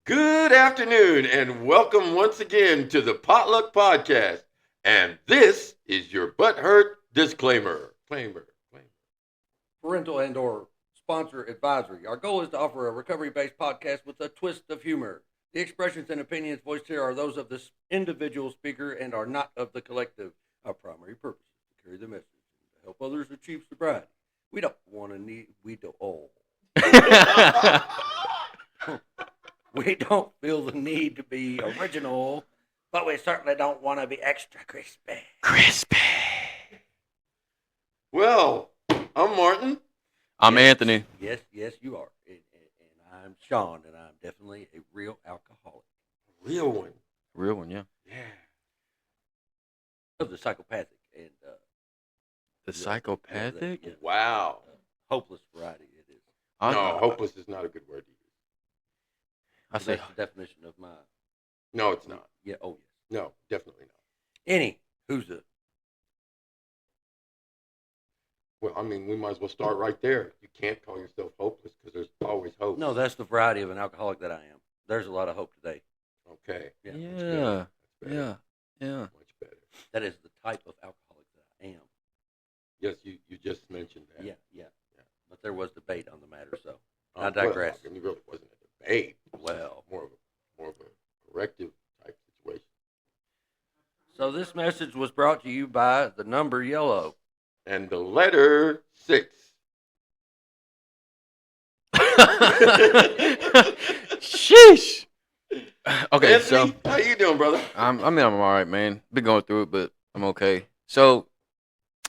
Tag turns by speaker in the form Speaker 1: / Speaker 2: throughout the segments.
Speaker 1: Good afternoon, and welcome once again to the Potluck Podcast. And this is your butthurt disclaimer. Claimer.
Speaker 2: Parental and/or sponsor advisory. Our goal is to offer a recovery-based podcast with a twist of humor. The expressions and opinions voiced here are those of the individual speaker and are not of the collective. Our primary purpose is to carry the message and to help others achieve sobriety. We don't want to need. We don't. Oh. We don't feel the need to be original, but we certainly don't want to be extra crispy.
Speaker 3: Crispy.
Speaker 1: Well, I'm Martin.
Speaker 3: I'm
Speaker 2: Yes,
Speaker 3: Anthony.
Speaker 2: Yes, you are. And I'm Sean, and I'm definitely a real alcoholic.
Speaker 1: Real one.
Speaker 3: Real one, yeah.
Speaker 1: Yeah.
Speaker 2: Of the psychopathic and
Speaker 3: The psychopathic?
Speaker 2: yeah,
Speaker 1: Wow.
Speaker 2: hopeless variety. It is.
Speaker 1: No, hopeless is not a good word to use.
Speaker 3: I say
Speaker 2: That's the definition of my.
Speaker 1: No, it's not.
Speaker 2: Yeah. Oh, yes.
Speaker 1: No, definitely not.
Speaker 2: Who's the?
Speaker 1: Well, I mean, we might as well start right there. You can't call yourself hopeless because there's always hope.
Speaker 2: No, that's the variety of an alcoholic that I am. There's a lot of hope today.
Speaker 1: Okay.
Speaker 2: Yeah.
Speaker 3: yeah.
Speaker 1: Better.
Speaker 3: Yeah.
Speaker 1: Much better.
Speaker 2: That is the type of alcoholic that I am.
Speaker 1: Yes, you just mentioned that.
Speaker 2: Yeah. But there was debate on the matter, so I
Speaker 1: Well,
Speaker 2: digress.
Speaker 1: I mean, it really wasn't a debate.
Speaker 2: Well,
Speaker 1: More of a corrective type situation.
Speaker 2: so this message was brought to you by the number yellow.
Speaker 1: And the letter 6.
Speaker 3: Sheesh. Okay,
Speaker 1: Anthony,
Speaker 3: so
Speaker 1: how you doing, brother?
Speaker 3: I'm all right, man. Been going through it, but I'm okay. So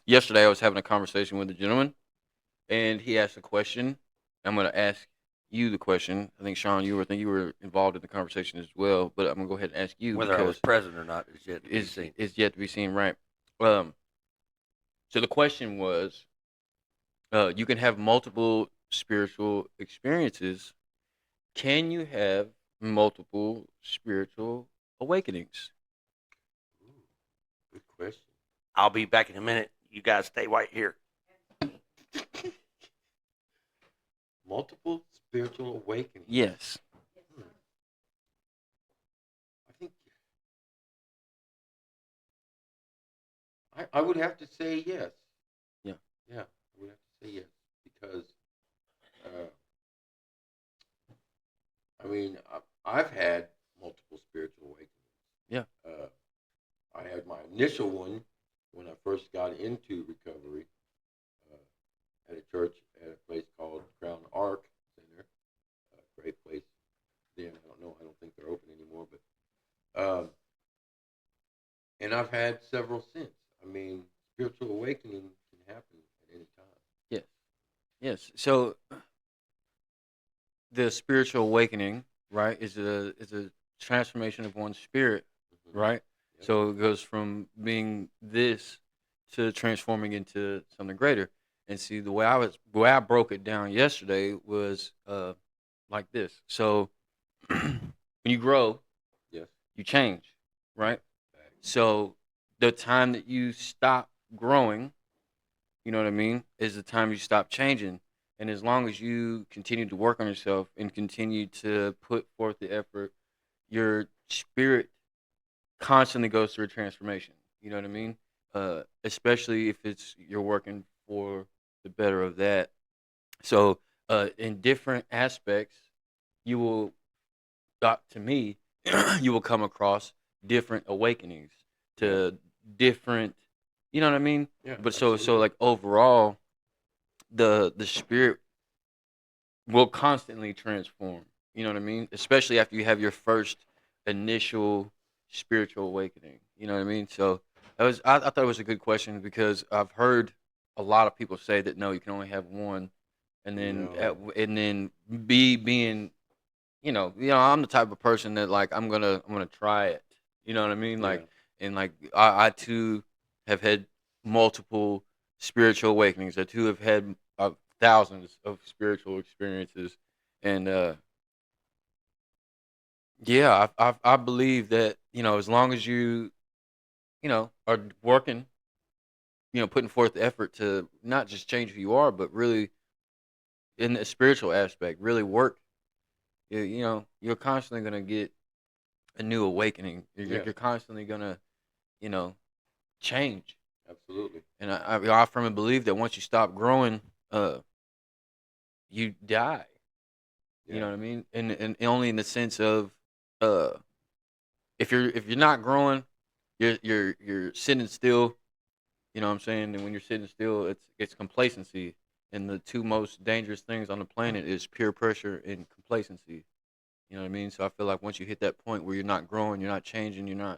Speaker 3: yesterday I was having a conversation with a gentleman, and he asked a question. I'm gonna ask you the question. I think Sean, you were involved in the conversation as well, but I'm gonna go ahead and ask you
Speaker 2: Whether I was
Speaker 3: because
Speaker 2: present or not is yet to be
Speaker 3: is
Speaker 2: seen.
Speaker 3: is yet to be seen, right? So the question was, you can have multiple spiritual experiences. Can you have multiple spiritual awakenings?
Speaker 1: Ooh, good question.
Speaker 2: I'll be back in a minute. You guys stay right here.
Speaker 1: Multiple spiritual awakenings.
Speaker 3: Yes.
Speaker 1: Hmm. I think I would have to say yes.
Speaker 3: Yeah.
Speaker 1: Yeah, I would have to say yes because, uh, I mean, I've had multiple spiritual awakenings.
Speaker 3: Yeah.
Speaker 1: Uh, I had my initial one when I first got into recovery at a church at a place called Crown Ark Center. A great place. Then I don't know. I don't think they're open anymore. But and I've had several since. I mean, spiritual awakening can happen at any time.
Speaker 3: Yes. Yes. So the spiritual awakening, right, is a transformation of one's spirit,
Speaker 1: Mm-hmm.
Speaker 3: right?
Speaker 1: Yep.
Speaker 3: So it goes from being this to transforming into something greater. And see, the way I broke it down yesterday was like this. So when you grow,
Speaker 1: Yes.
Speaker 3: you change, right?
Speaker 1: Back.
Speaker 3: So the time that you stop growing, you know what I mean, is the time you stop changing. And as long as you continue to work on yourself and continue to put forth the effort, your spirit constantly goes through a transformation. You know what I mean? Especially if it's you're working for the better of that. So in different aspects, you will, to me, you will come across different awakenings to different. You know what I mean?
Speaker 1: Yeah.
Speaker 3: But so
Speaker 1: absolutely.
Speaker 3: like overall, the spirit will constantly transform. You know what I mean? Especially after you have your first initial spiritual awakening. You know what I mean? So I thought it was a good question because I've heard a lot of people say that no, you can only have one, and then
Speaker 1: No.
Speaker 3: and then being I'm the type of person that like I'm gonna try it. You know what I mean?
Speaker 1: Yeah.
Speaker 3: Like and like I too have had multiple spiritual awakenings. I too have had thousands of spiritual experiences, and yeah, I believe that as long as you are working, putting forth the effort to not just change who you are, but really in the spiritual aspect, really work you're constantly gonna get a new awakening.
Speaker 1: Yeah.
Speaker 3: You're constantly gonna, you know, change.
Speaker 1: Absolutely.
Speaker 3: And I firmly believe that once you stop growing, you die. You
Speaker 1: Yeah.
Speaker 3: know what I mean? And only in the sense of, uh, if you're not growing, you're sitting still. You know what I'm saying? And when you're sitting still, it's complacency. And the two most dangerous things on the planet is peer pressure and complacency. You know what I mean? So I feel like once you hit that point where you're not growing, you're not changing, you're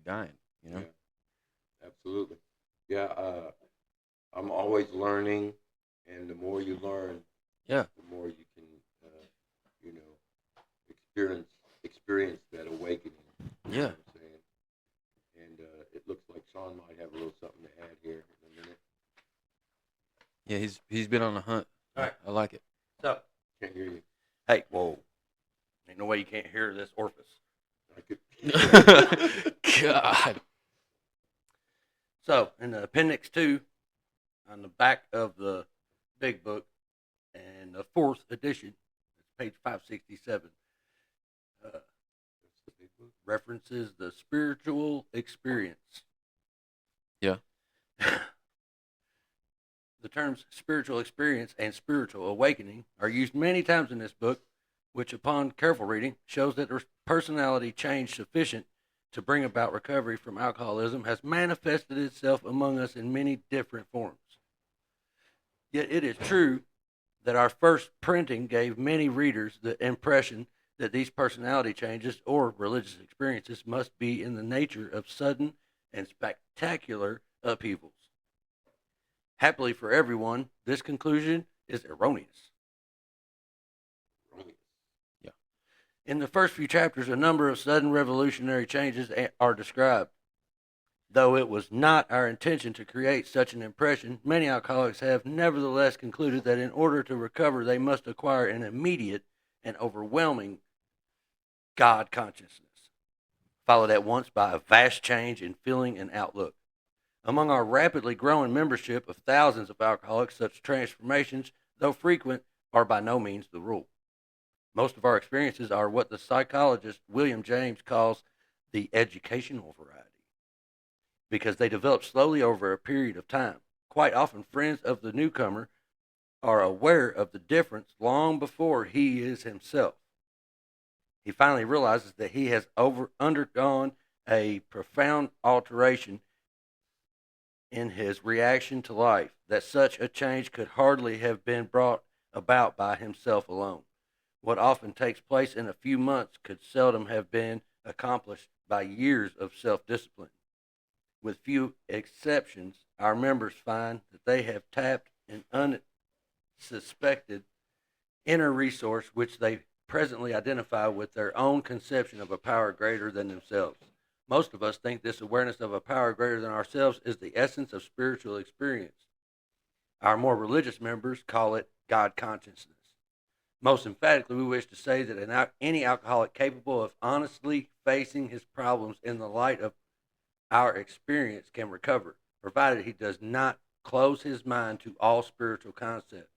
Speaker 3: dying. You know?
Speaker 1: Yeah. Absolutely. Yeah. I'm always learning, and the more you learn,
Speaker 3: Yeah.
Speaker 1: the more you can, you know, experience that awakening. You know
Speaker 3: Yeah.
Speaker 1: what I'm saying? And it looks like Sean might have a little something to add here in a minute.
Speaker 3: Yeah. He's been on the hunt.
Speaker 2: All right.
Speaker 3: I like it.
Speaker 2: So,
Speaker 1: Can't hear you.
Speaker 2: hey, whoa. Ain't no way you can't hear this orifice.
Speaker 1: I could.
Speaker 3: God.
Speaker 2: So, in the appendix 2, on the back of the big book, and the 4th edition, it's page 567, references the spiritual experience.
Speaker 3: Yeah.
Speaker 2: The terms spiritual experience and spiritual awakening are used many times in this book, which, upon careful reading, shows that their personality change sufficient to bring about recovery from alcoholism has manifested itself among us in many different forms. Yet it is true that our first printing gave many readers the impression that these personality changes or religious experiences must be in the nature of sudden and spectacular upheavals. Happily for everyone, this conclusion is erroneous.
Speaker 3: Yeah.
Speaker 2: In the first few chapters, a number of sudden revolutionary changes are described. Though it was not our intention to create such an impression, many alcoholics have nevertheless concluded that in order to recover, they must acquire an immediate and overwhelming God consciousness, followed at once by a vast change in feeling and outlook. Among our rapidly growing membership of thousands of alcoholics, such transformations, though frequent, are by no means the rule. Most of our experiences are what the psychologist William James calls the educational variety, because they develop slowly over a period of time. Quite often, friends of the newcomer are aware of the difference long before he is himself. He finally realizes that he has undergone a profound alteration in his reaction to life, that such a change could hardly have been brought about by himself alone. What often takes place in a few months could seldom have been accomplished by years of self-discipline. With few exceptions, our members find that they have tapped an unsuspected inner resource which they presently identify with their own conception of a power greater than themselves. Most of us think this awareness of a power greater than ourselves is the essence of spiritual experience. Our more religious members call it God consciousness. Most emphatically, we wish to say that any alcoholic capable of honestly facing his problems in the light of our experience can recover, provided he does not close his mind to all spiritual concepts.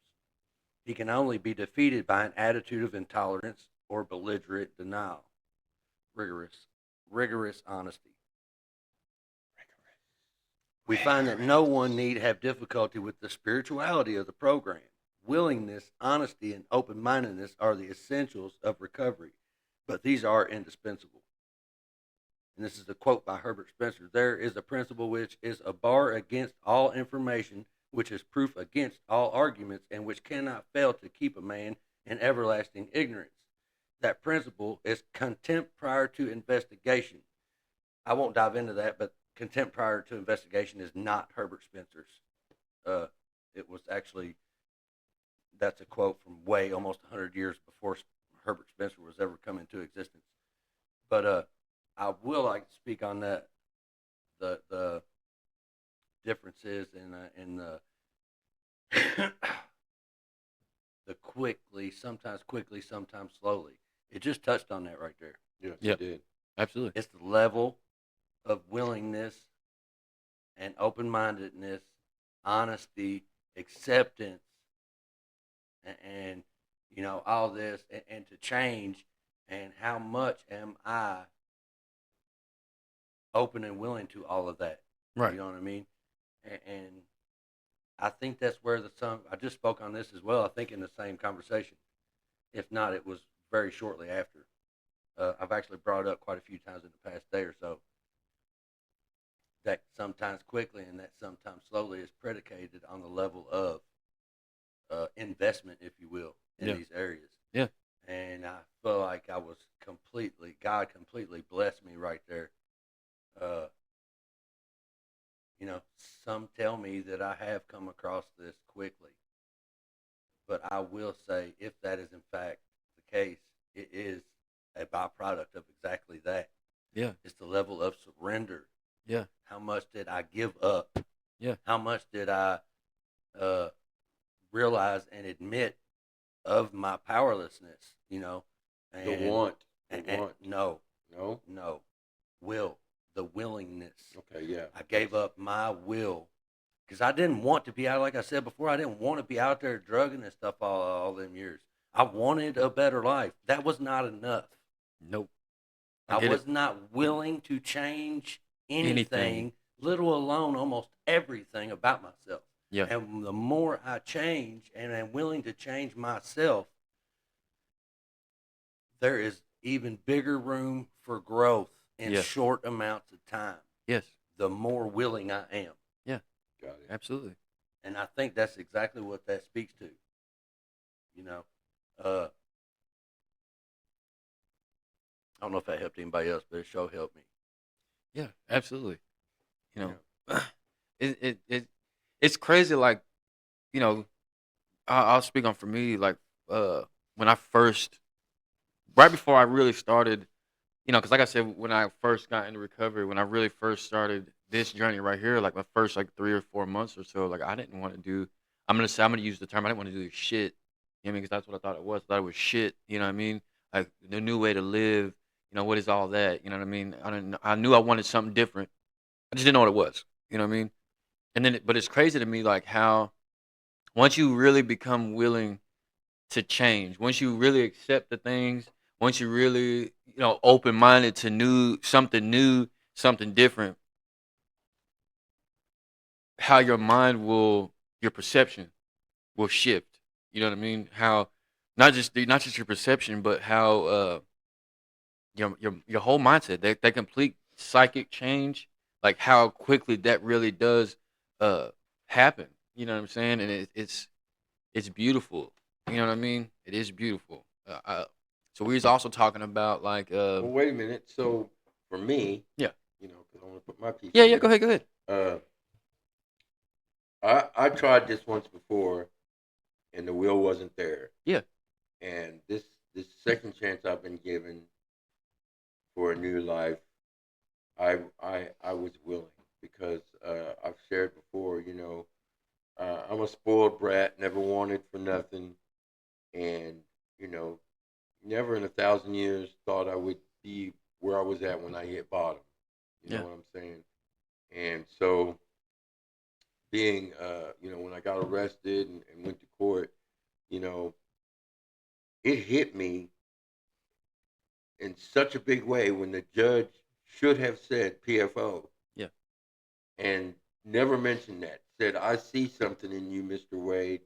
Speaker 2: He can only be defeated by an attitude of intolerance or belligerent denial. Rigorous honesty. We find that no one need have difficulty with the spirituality of the program. Willingness, honesty, and open-mindedness are the essentials of recovery, but these are indispensable. And this is a quote by Herbert Spencer: "There is a principle which is a bar against all information, which is proof against all arguments, and which cannot fail to keep a man in everlasting ignorance. That principle is contempt prior to investigation." I won't dive into that, but contempt prior to investigation is not Herbert Spencer's. It was actually, that's a quote from way almost 100 years before Herbert Spencer was ever come into existence. But I will like to speak on that, the differences in the the quickly, sometimes slowly. It just touched on that right there.
Speaker 1: Yes,
Speaker 3: Yep.
Speaker 1: it did.
Speaker 3: Absolutely.
Speaker 2: It's the level of willingness and open-mindedness, honesty, acceptance, and all this and to change, and how much am I open and willing to all of that?
Speaker 3: Right.
Speaker 2: You know what I mean? And I think that's where I just spoke on this as well. I think in the same conversation. If not, it was very shortly after. I've actually brought it up quite a few times in the past day or so. That sometimes quickly and that sometimes slowly is predicated on the level of investment, if you will, in
Speaker 3: Yeah.
Speaker 2: these areas.
Speaker 3: Yeah.
Speaker 2: And I feel like God completely blessed me right there. Uh, some tell me that I have come across this quickly, but I will say, if that is in fact the case, it is a byproduct of exactly that.
Speaker 3: Yeah.
Speaker 2: It's the level of surrender.
Speaker 3: Yeah.
Speaker 2: How much did I give up?
Speaker 3: Yeah.
Speaker 2: How much did I uh, realize and admit of my powerlessness? And,
Speaker 1: The want.
Speaker 2: no,
Speaker 1: No?
Speaker 2: the willingness.
Speaker 1: Okay, yeah.
Speaker 2: I gave up my will because I didn't want to be out. Like I said before, I didn't want to be out there drugging and stuff all them years. I wanted a better life. That was not enough.
Speaker 3: Nope.
Speaker 2: I
Speaker 3: get
Speaker 2: was
Speaker 3: it.
Speaker 2: not willing to change anything,
Speaker 3: Anything.
Speaker 2: let alone almost everything about myself.
Speaker 3: Yeah.
Speaker 2: And the more I change and am willing to change myself, there is even bigger room for growth in
Speaker 3: Yes.
Speaker 2: short amounts of time.
Speaker 3: Yes.
Speaker 2: The more willing I am.
Speaker 3: Yeah.
Speaker 1: Got it.
Speaker 3: Absolutely.
Speaker 2: And I think that's exactly what that speaks to. I don't know if that helped anybody else, but it sure helped me.
Speaker 3: Yeah. Absolutely. It's crazy. Like, I'll speak on for me. Like, when I first, right before I really started, because like I said, when I first got into recovery, when I really first started this journey right here, like my first 3 or 4 months or so, like I didn't want to do. I'm gonna use the term. I didn't want to do shit. You know what I mean? Because that's what I thought it was. I thought it was shit. You know what I mean? Like the new way to live. What is all that? You know what I mean? I knew I wanted something different. I just didn't know what it was. You know what I mean? And then, but it's crazy to me, like how once you really become willing to change, once you really accept the things, once you really, open minded to new, something different, how your perception will shift. You know what I mean? How not just your perception, but how your whole mindset, that complete psychic change, like how quickly that really does uh happen. You know what I'm saying? And it's beautiful. You know what I mean? It is beautiful. So we was also talking about
Speaker 1: Well, wait a minute. So, for me,
Speaker 3: yeah,
Speaker 1: because I want to put my piece
Speaker 3: yeah,
Speaker 1: in
Speaker 3: yeah. Go
Speaker 1: there.
Speaker 3: ahead, go ahead.
Speaker 1: I tried this once before, and the will wasn't there.
Speaker 3: Yeah,
Speaker 1: And this second chance I've been given for a new life, I was willing because I've shared before. I'm a spoiled brat, never wanted for nothing, and you know, never in 1,000 years thought I would be where I was at when I hit bottom. You know
Speaker 3: yeah,
Speaker 1: what I'm saying? And so, being, when I got arrested and went to court, you know, it hit me in such a big way when the judge should have said PFO
Speaker 3: yeah,
Speaker 1: and never mentioned that. Said, I see something in you, Mr. Wade.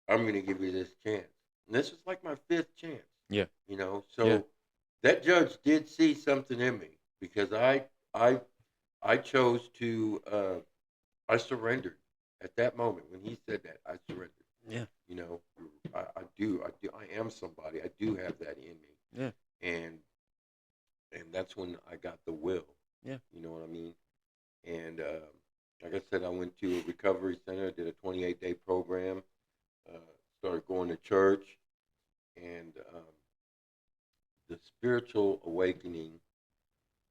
Speaker 1: I'm going to give you this chance. And this was like my fifth chance,
Speaker 3: yeah, yeah,
Speaker 1: So that judge did see something in me because I, I chose to, I surrendered at that moment when he said that. I surrendered.
Speaker 3: yeah,
Speaker 1: You know, I am somebody. I do have that in me,
Speaker 3: yeah,
Speaker 1: and that's when I got the will.
Speaker 3: yeah,
Speaker 1: You know what I mean? And like I said, I went to a recovery center, did a 28-day program, uh, started going to church, and the spiritual awakening.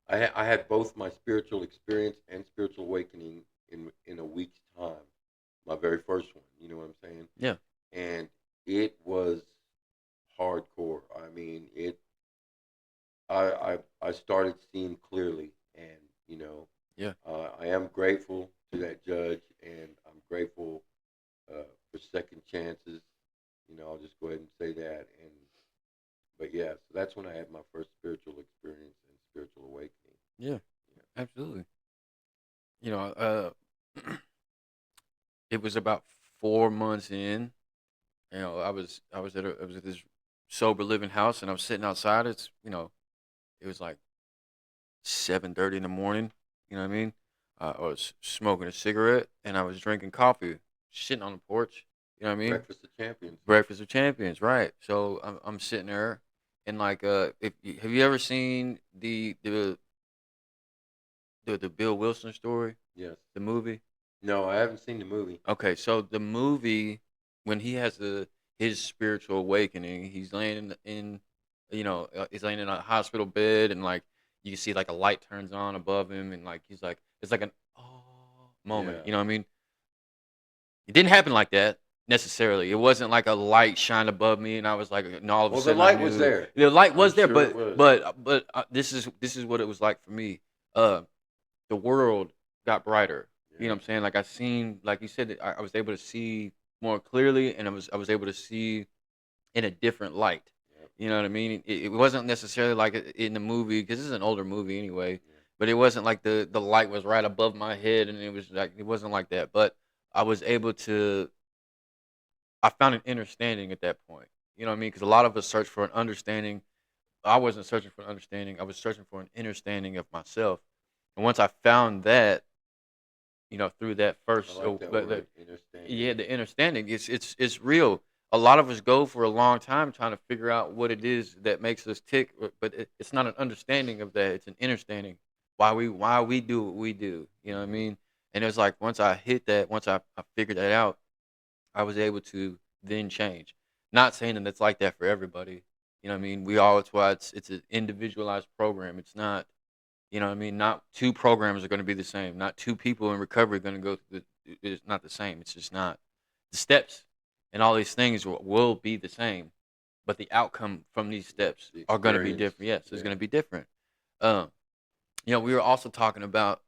Speaker 1: I had both my spiritual experience and spiritual awakening in a week's time. My very first one. You know what I'm saying?
Speaker 3: yeah,
Speaker 1: And it was hardcore. I mean, I started seeing clearly, and
Speaker 3: yeah,
Speaker 1: I am grateful to that judge, and I'm grateful for second chances. I'll just go ahead and say that. But yeah, so that's when I had my first spiritual experience and spiritual awakening.
Speaker 3: Yeah,
Speaker 1: Yeah.
Speaker 3: absolutely. You know, it was about 4 months in. I was at this sober living house, and I was sitting outside. It was like 7:30 in the morning. You know what I mean? I was smoking a cigarette, and I was drinking coffee, sitting on the porch. You know what I mean?
Speaker 1: Breakfast of Champions.
Speaker 3: Breakfast of Champions, right? So I'm sitting there, and like, have you ever seen the Bill Wilson story,
Speaker 1: Yes.
Speaker 3: the movie?
Speaker 1: No, I haven't seen the movie.
Speaker 3: Okay, so the movie, when he has his spiritual awakening, he's laying he's laying in a hospital bed, and like you can see like a light turns on above him, and like he's like it's like an oh moment.
Speaker 1: Yeah.
Speaker 3: You know what I mean? It didn't happen like that necessarily. It wasn't like a light shined above me, and I was like, and all of a
Speaker 1: Well, the
Speaker 3: sudden I
Speaker 1: light was
Speaker 3: knew
Speaker 1: there.
Speaker 3: the light
Speaker 1: I'm
Speaker 3: was there,
Speaker 1: sure it was.
Speaker 3: but this is what it was like for me. Uh, the world got brighter. You know
Speaker 1: Yeah.
Speaker 3: what I'm saying? Like I seen, like you said, I was able to see more clearly, and I was able to see in a different light.
Speaker 1: Yep.
Speaker 3: You know what I mean? It wasn't necessarily like in the movie, because this is an older movie anyway.
Speaker 1: Yeah.
Speaker 3: But it wasn't like the light was right above my head, and it wasn't like that. But I was able to. I found an understanding at that point. You know what I mean? Because a lot of us search for an understanding. I wasn't searching for an understanding. I was searching for an understanding of myself. And once I found that, through that
Speaker 1: I
Speaker 3: first,
Speaker 1: like that word, understanding.
Speaker 3: yeah, the understanding, it's real. A lot of us go for a long time trying to figure out what it is that makes us tick, but it's not an understanding of that. It's an understanding why we do what we do. You know what I mean? And it's like once I hit that, once I figured that out, I was able to then change. Not saying that it's like that for everybody. You know what I mean? It's why it's an individualized program. It's not, you know what I mean? Not two programs are going to be the same. Not two people in recovery are going to go through it's not the same. It's just not. The steps and all these things will be the same, but the outcome from these steps
Speaker 1: The
Speaker 3: are going to be
Speaker 1: experience.
Speaker 3: different. Yes, it's
Speaker 1: Yeah.
Speaker 3: going to be different. Um, we were also talking about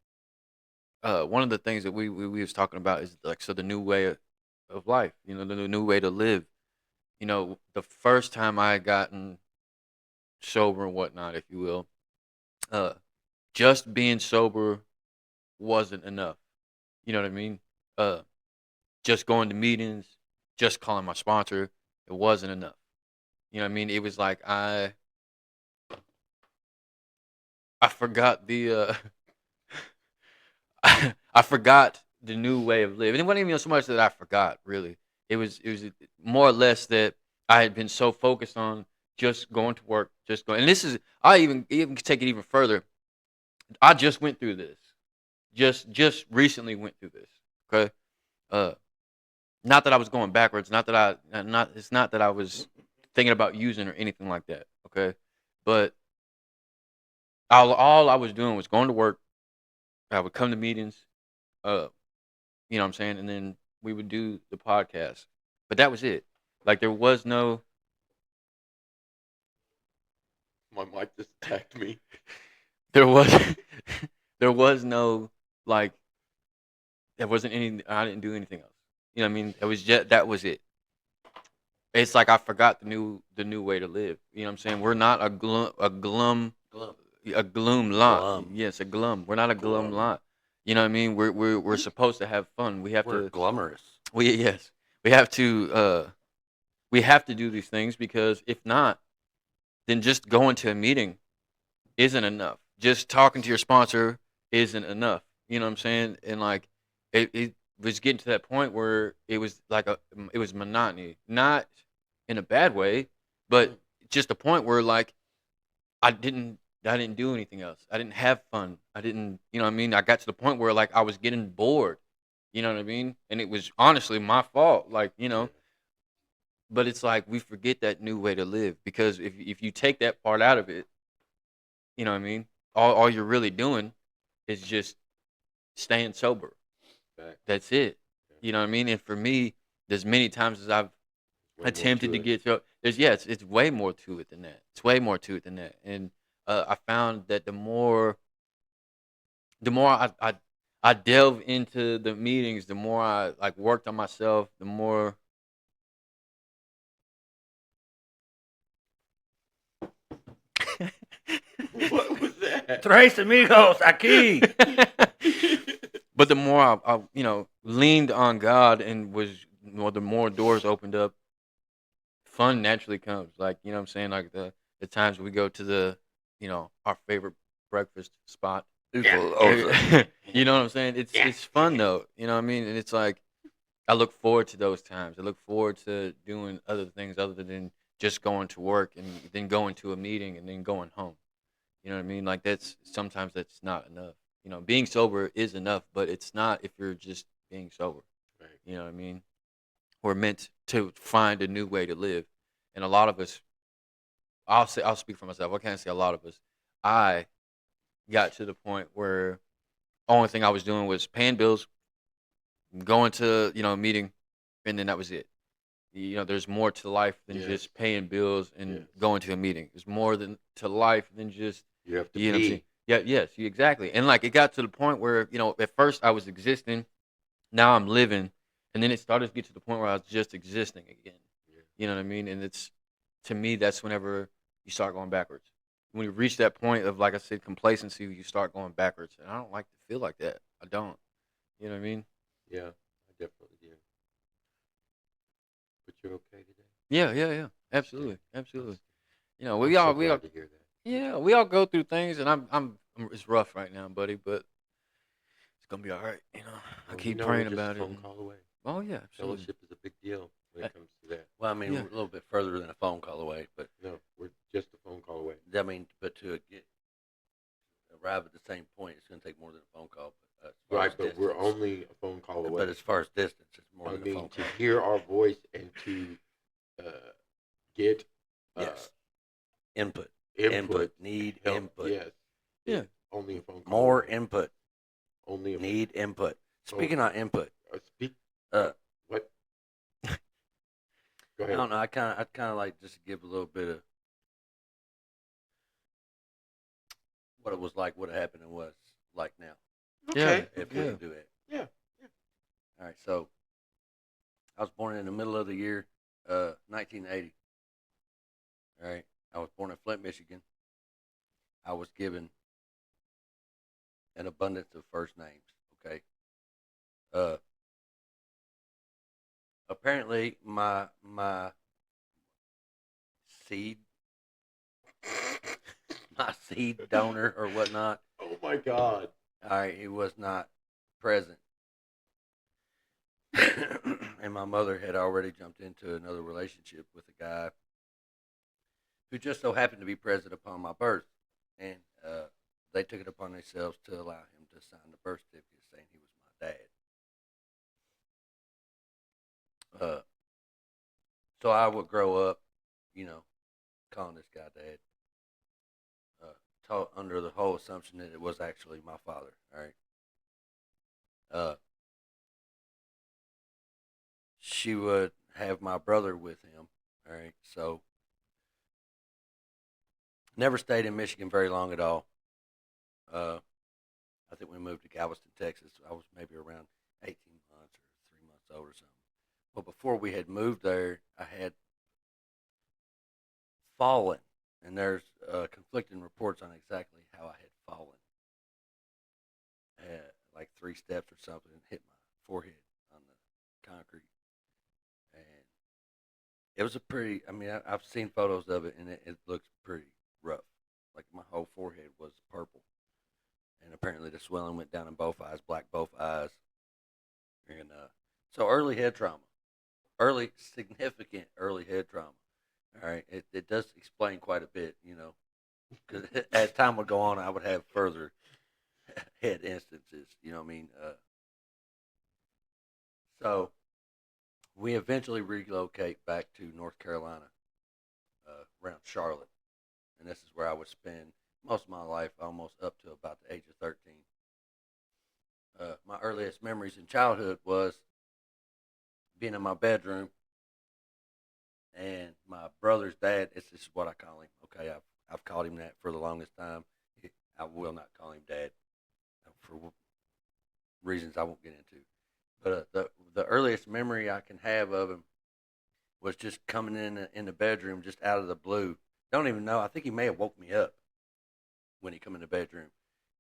Speaker 3: one of the things that we was talking about is like, so the new way of life. The new way to live. The first time I had gotten sober and whatnot, if you will, uh, just being sober wasn't enough. You know what I mean? Uh, just going to meetings, just calling my sponsor, it wasn't enough. You know what I mean? It was like I forgot I forgot the new way of living. It wasn't even so much that I forgot, really. It was more or less that I had been so focused on just going to work, just going. And this is I even take it even further. I just went through this. Just recently went through this. Okay. Uh, Not that I was going backwards. Not that not. It's not that I was thinking about using or anything like that. Okay, but all I was doing was going to work. I would come to meetings. Uh, you know what I'm saying, and then we would do the podcast. But that was it. Like there was no.
Speaker 1: My mic just attacked me.
Speaker 3: There was. There was no like. There wasn't any. I didn't do anything else. You know what I mean? It was just that was it. It's like I forgot the new way to live. You know what I'm saying? We're not
Speaker 1: Glum.
Speaker 3: a gloom lot.
Speaker 2: Glum.
Speaker 3: Yes, a glum. We're not a glum
Speaker 2: Glum.
Speaker 3: lot. You know what I mean? We're supposed to have fun.
Speaker 2: We're glamorous.
Speaker 3: Yes. We have to we have to do these things, because if not, then just going to a meeting isn't enough. Just talking to your sponsor isn't enough. You know what I'm saying? And like it was getting to that point where it was like it was monotony. Not in a bad way, but just a point where like I didn't do anything else. I didn't have fun. I didn't, you know what I mean? I got to the point where like I was getting bored. You know what I mean? And it was honestly my fault. Like, but it's like we forget that new way to live, because if you take that part out of it, you know what I mean? All you're really doing is just staying sober.
Speaker 1: Back.
Speaker 3: That's it.
Speaker 1: Yeah.
Speaker 3: You know what I mean? And for me, there's many times as I've
Speaker 1: Way more
Speaker 3: attempted to
Speaker 1: it.
Speaker 3: get to it's way more to it than that. It's way more to it than that. And I found that the more I delve into the meetings, the more I like worked on myself, the more
Speaker 2: Tres amigos aquí.
Speaker 3: But the more I leaned on God and the more doors opened up, fun naturally comes. Like, you know what I'm saying? Like the times we go to our favorite breakfast spot. You know what I'm saying? It's fun though. You know what I mean? And it's like I look forward to those times. I look forward to doing other things other than just going to work and then going to a meeting and then going home. You know what I mean? Like sometimes that's not enough. Being sober is enough, but it's not if you're just being sober.
Speaker 1: Right.
Speaker 3: You know what I mean? We're meant to find a new way to live, and a lot of us. I'll speak for myself. I can't say a lot of us. I got to the point where only thing I was doing was paying bills, going to a meeting, and then that was it. There's more to life than
Speaker 1: Yes.
Speaker 3: just paying bills and
Speaker 1: Yes.
Speaker 3: going to a meeting. There's more to life than just
Speaker 1: You have to
Speaker 3: you know what I'm saying?
Speaker 1: be.
Speaker 3: Yeah, yes, exactly. And like it got to the point where at first I was existing, now I'm living, and then it started to get to the point where I was just existing again.
Speaker 1: Yeah.
Speaker 3: You know what I mean? And to me, that's whenever you start going backwards. When you reach that point of, like I said, complacency, you start going backwards. And I don't like to feel like that. I don't. You know what I mean?
Speaker 1: Yeah, I definitely do. But you're okay today?
Speaker 3: Yeah. Absolutely. We
Speaker 1: I'm
Speaker 3: all
Speaker 1: so
Speaker 3: we all
Speaker 1: glad to hear that.
Speaker 3: yeah, we all go through things, and I'm it's rough right now, buddy, but it's gonna be all right. I
Speaker 1: Well,
Speaker 3: keep
Speaker 1: we're
Speaker 3: praying
Speaker 1: just
Speaker 3: about
Speaker 1: a
Speaker 3: it.
Speaker 1: phone call away.
Speaker 3: Oh yeah, absolutely.
Speaker 1: Fellowship is a big deal when it comes to that.
Speaker 2: Well, I mean,
Speaker 3: Yeah.
Speaker 2: we're a little bit further than a phone call away, but
Speaker 1: No, we're just a phone call away.
Speaker 2: I mean, but to arrive at the same point, it's going to take more than a phone call. But as far
Speaker 1: Right,
Speaker 2: as
Speaker 1: but we're
Speaker 2: distance-
Speaker 1: only a phone call away.
Speaker 2: But as far as distance, it's more
Speaker 1: I
Speaker 2: than a
Speaker 1: mean,
Speaker 2: phone
Speaker 1: to
Speaker 2: call.
Speaker 1: hear our voice and to get
Speaker 2: Yes. Input.
Speaker 1: input,
Speaker 2: Need
Speaker 1: help,
Speaker 2: input.
Speaker 1: yes,
Speaker 3: Yeah.
Speaker 1: it's only a phone call
Speaker 2: More
Speaker 1: away.
Speaker 2: input.
Speaker 1: Only a
Speaker 2: Need input. Speaking of input,
Speaker 1: speak.
Speaker 2: uh,
Speaker 1: What? Go
Speaker 2: I
Speaker 1: ahead.
Speaker 2: don't know. I'd kind of like just to give a little bit of what it was like, what happened, and what's like now.
Speaker 1: Okay.
Speaker 2: If we can do it.
Speaker 1: Yeah.
Speaker 2: All right. So I was born in the middle of the year, 1980. All right. I was born in Flint, Michigan. I was given an abundance of first names. Okay. Apparently my seed my seed donor or whatnot,
Speaker 1: Oh my God.
Speaker 2: all right, he was not present. And my mother had already jumped into another relationship with a guy who just so happened to be present upon my birth. And they took it upon themselves to allow him to sign the birth certificate saying he was my dad. So I would grow up, calling this guy dad, under the whole assumption that it was actually my father. All right. She would have my brother with him. All right. So never stayed in Michigan very long at all. I think we moved to Galveston, Texas. I was maybe around 18 months or 3 months old or something. But before we had moved there, I had fallen, and there's conflicting reports on exactly how I had fallen. Like 3 steps or something, and hit my forehead on the concrete. And it was a pretty, I mean, I've seen photos of it, and it looks pretty rough. Like my whole forehead was purple. And apparently the swelling went down in both eyes, black both eyes. And so early head trauma. Significant early head trauma. All right. It does explain quite a bit, because as time would go on, I would have further head instances, you know what I mean? So we eventually relocate back to North Carolina, around Charlotte. And this is where I would spend most of my life, almost up to about the age of 13. My earliest memories in childhood was being in my bedroom, and my brother's dad. This is what I call him. Okay, I've called him that for the longest time. I will not call him dad for reasons I won't get into. But the earliest memory I can have of him was just coming in the bedroom just out of the blue. Don't even know. I think he may have woke me up. when he come in the bedroom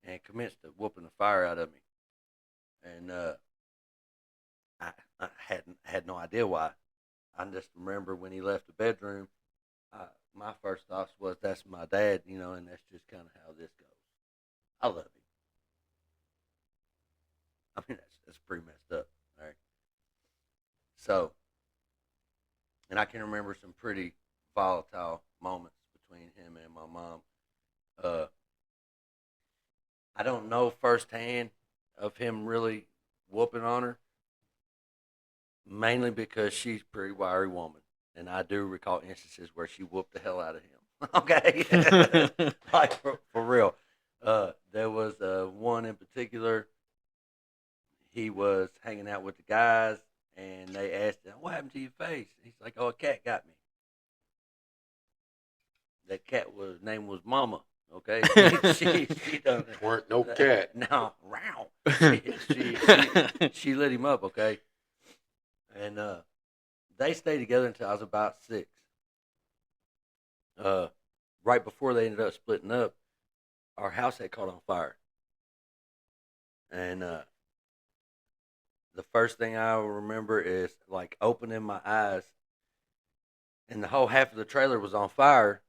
Speaker 2: and commenced to whooping the fire out of me. And I had no idea why. I just remember when he left the bedroom, my first thoughts was, that's my dad, you know, and that's just kind of how this goes. I love him. I mean, that's pretty messed up, all right? So, and I can remember some pretty volatile moments between him and my mom. I don't know firsthand of him really whooping on her, mainly because she's a pretty wiry woman. And I do recall instances where she whooped the hell out of him. Okay? Like, for real. There was one in particular. He was hanging out with the guys, and they asked him, "What happened to your face?" He's like, "Oh, a cat got me." That cat name was Mama. Okay, she done
Speaker 1: Weren't no cat.
Speaker 2: No, row. She lit him up. Okay, and they stayed together until I was about 6. Right before they ended up splitting up, our house had caught on fire, and the first thing I remember is like opening my eyes, and the whole half of the trailer was on fire.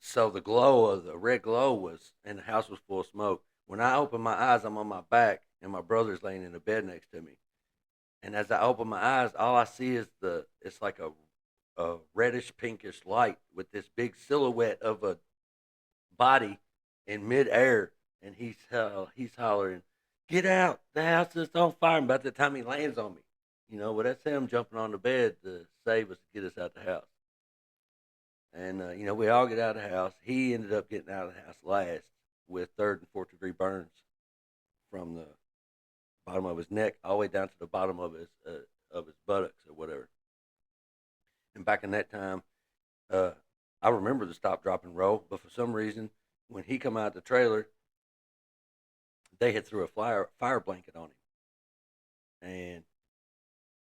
Speaker 2: So the glow of the red glow was, and the house was full of smoke. When I open my eyes, I'm on my back, and my brother's laying in the bed next to me. And as I open my eyes, all I see is it's like a reddish pinkish light with this big silhouette of a body in midair, and he's hollering, "Get out! The house is on fire!" And by the time he lands on me, you know, well, that's him jumping on the bed to save us, to get us out the house. And, you know, we all get out of the house. He ended up getting out of the house last with 3rd and 4th degree burns from the bottom of his neck all the way down to the bottom of his buttocks or whatever. And back in that time, I remember the stop, drop, and roll. But for some reason, when he come out the trailer, they had threw a fire blanket on him. And,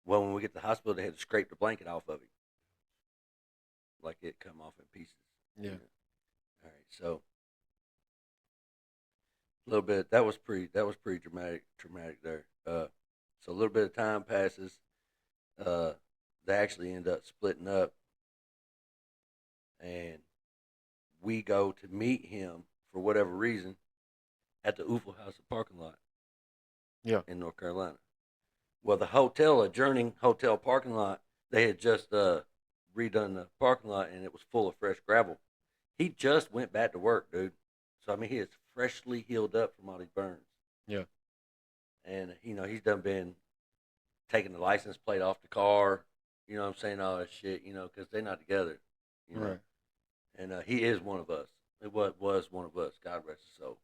Speaker 2: well, when we get to the hospital, they had to scrape the blanket off of him. Like it come off in pieces.
Speaker 3: Yeah.
Speaker 2: All right. So a little bit that was pretty dramatic there. So a little bit of time passes. They actually end up splitting up, and we go to meet him for whatever reason at the Oofle House parking lot.
Speaker 3: Yeah.
Speaker 2: In North Carolina. Well, the hotel, adjourning hotel parking lot, they had just redone the parking lot, and it was full of fresh gravel. He just went back to work, dude. So I mean, he is freshly healed up from all these burns.
Speaker 3: Yeah.
Speaker 2: And you know, he's done been taking the license plate off the car. You know what I'm saying? All that shit. You know, because they're not together. You know?
Speaker 3: Right.
Speaker 2: And he is one of us. It was one of us. God rest his soul.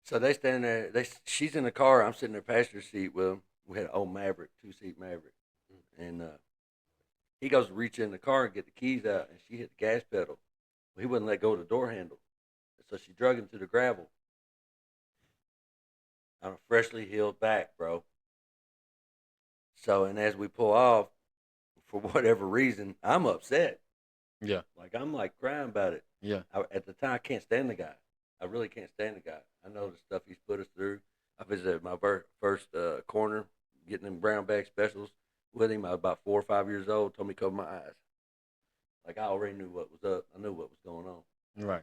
Speaker 2: So they stand there. She's in the car. I'm sitting in the passenger seat with him. We had an old Maverick, 2-seat Maverick. And he goes to reach in the car and get the keys out, and she hit the gas pedal. Well, he wouldn't let go of the door handle. So she drug him to the gravel on a freshly healed back, bro. So, and as we pull off, for whatever reason, I'm upset.
Speaker 3: Yeah.
Speaker 2: Like, I'm like crying about it.
Speaker 3: Yeah.
Speaker 2: At the time, I can't stand the guy. I really can't stand the guy. I know the stuff he's put us through. I visited my first corner, getting them brown bag specials with him. I was about 4 or 5 years old. Told me to cover my eyes. Like, I already knew what was up. I knew what was going on.
Speaker 3: Right.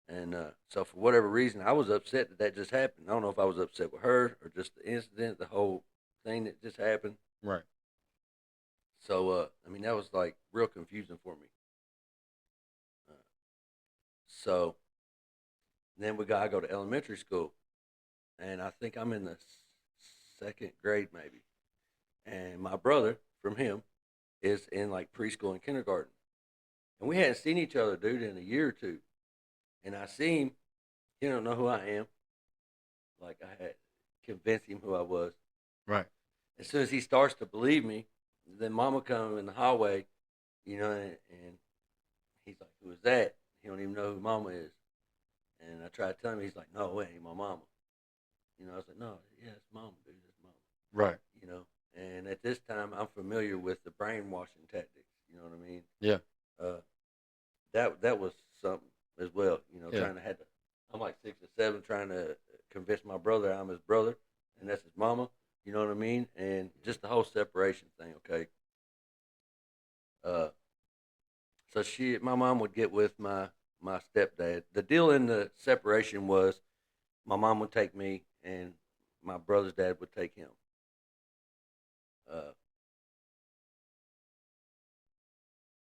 Speaker 2: And so for whatever reason, I was upset that just happened. I don't know if I was upset with her or just the incident, the whole thing that just happened.
Speaker 3: Right.
Speaker 2: So, I mean, that was like real confusing for me. So then I go to elementary school, and I think I'm in the 2nd grade maybe. And my brother from him is in like preschool and kindergarten. And we hadn't seen each other, dude, in a year or two. And I see him. He don't know who I am. Like, I had convinced him who I was.
Speaker 3: Right.
Speaker 2: As soon as he starts to believe me, then Mama come in the hallway, you know, and he's like, "Who is that?" He don't even know who Mama is. And I try to tell him. He's like, "No, it ain't my mama." You know, I was like, "No, yeah, it's Mama, dude. It's Mama."
Speaker 3: Right.
Speaker 2: You know, and at this time, I'm familiar with the brainwashing tactics. You know what I mean?
Speaker 3: Yeah.
Speaker 2: That was something. as well. You know,
Speaker 3: Yeah.
Speaker 2: I'm like 6 or 7, trying to convince my brother I'm his brother, and that's his mama. You know what I mean? And just the whole separation thing. Okay. Uh, so my mom would get with my stepdad. The deal in the separation was my mom would take me, and my brother's dad would take him. Uh,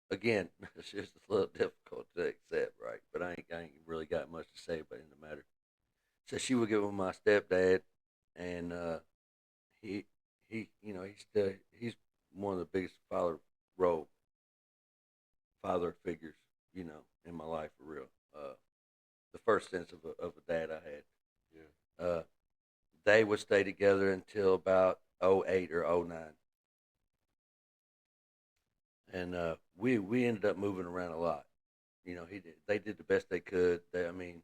Speaker 2: Again, it's just a little difficult to accept, right? But I ain't really got much to say about it in the matter. So she would get with my stepdad, and he he's one of the biggest father figures, in my life for real. The first sense of a dad I had.
Speaker 1: Yeah.
Speaker 2: They would stay together until about '08 or '09, and we ended up moving around a lot. They did the best they could. I mean,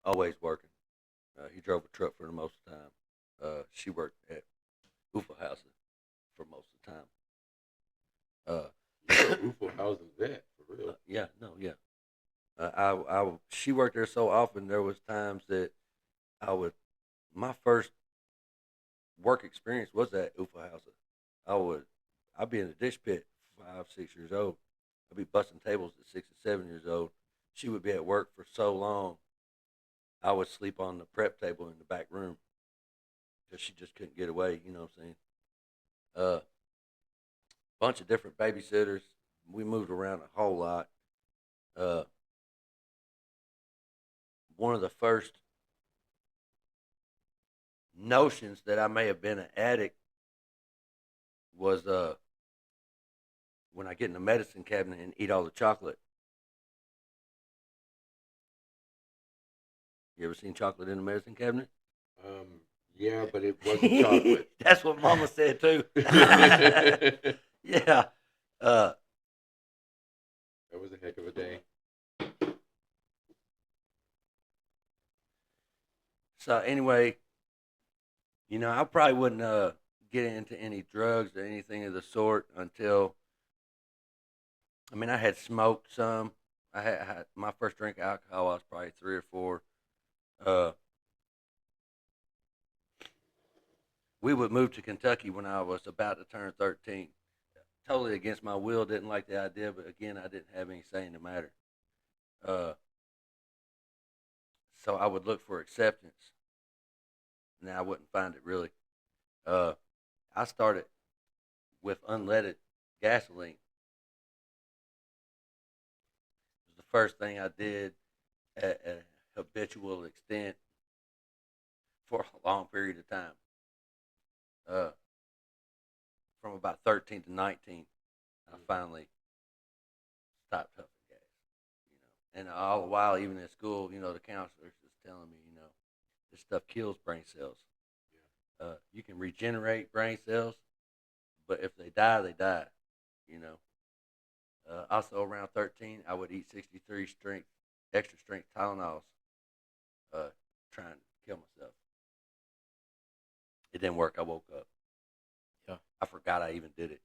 Speaker 2: always working. He drove a truck for the most of the time. She worked at House for most of the time.
Speaker 1: Ufo housing that for real.
Speaker 2: Yeah, no, yeah. She worked there so often. There was times that I would. My first work experience was at House. I'd be in the dish pit 5, 6 years old. I'd be busting tables at 6 or 7 years old. She would be at work for so long, I would sleep on the prep table in the back room because she just couldn't get away. You know what I'm saying? Bunch of different babysitters. We moved around a whole lot. Uh, One of the first notions that I may have been an addict was when I get in the medicine cabinet and eat all the chocolate. You ever seen chocolate in the medicine cabinet?
Speaker 1: Yeah, but it wasn't chocolate.
Speaker 2: That's what Mama said too.
Speaker 1: That
Speaker 2: Yeah.
Speaker 1: was a heck of a day.
Speaker 2: So anyway, I probably wouldn't get into any drugs or anything of the sort until. I mean, I had smoked some. I had my first drink of alcohol. I was probably 3 or 4. Uh, we would move to Kentucky when I was about to turn 13. Totally against my will. Didn't like the idea, but again, I didn't have any say in the matter. Uh, so I would look for acceptance. Now I wouldn't find it really. Uh, I started with unleaded gasoline. It was the first thing I did at a habitual extent for a long period of time. Uh, from about 13 to 19, I finally stopped huffing gas. And all the while, even in school, the counselors was telling me, this stuff kills brain cells. You can regenerate brain cells, but if they die, they die. You know. Also, around 13, I would eat 63 extra strength Tylenols, trying to kill myself. It didn't work. I woke up.
Speaker 3: Yeah.
Speaker 2: I forgot I even did it.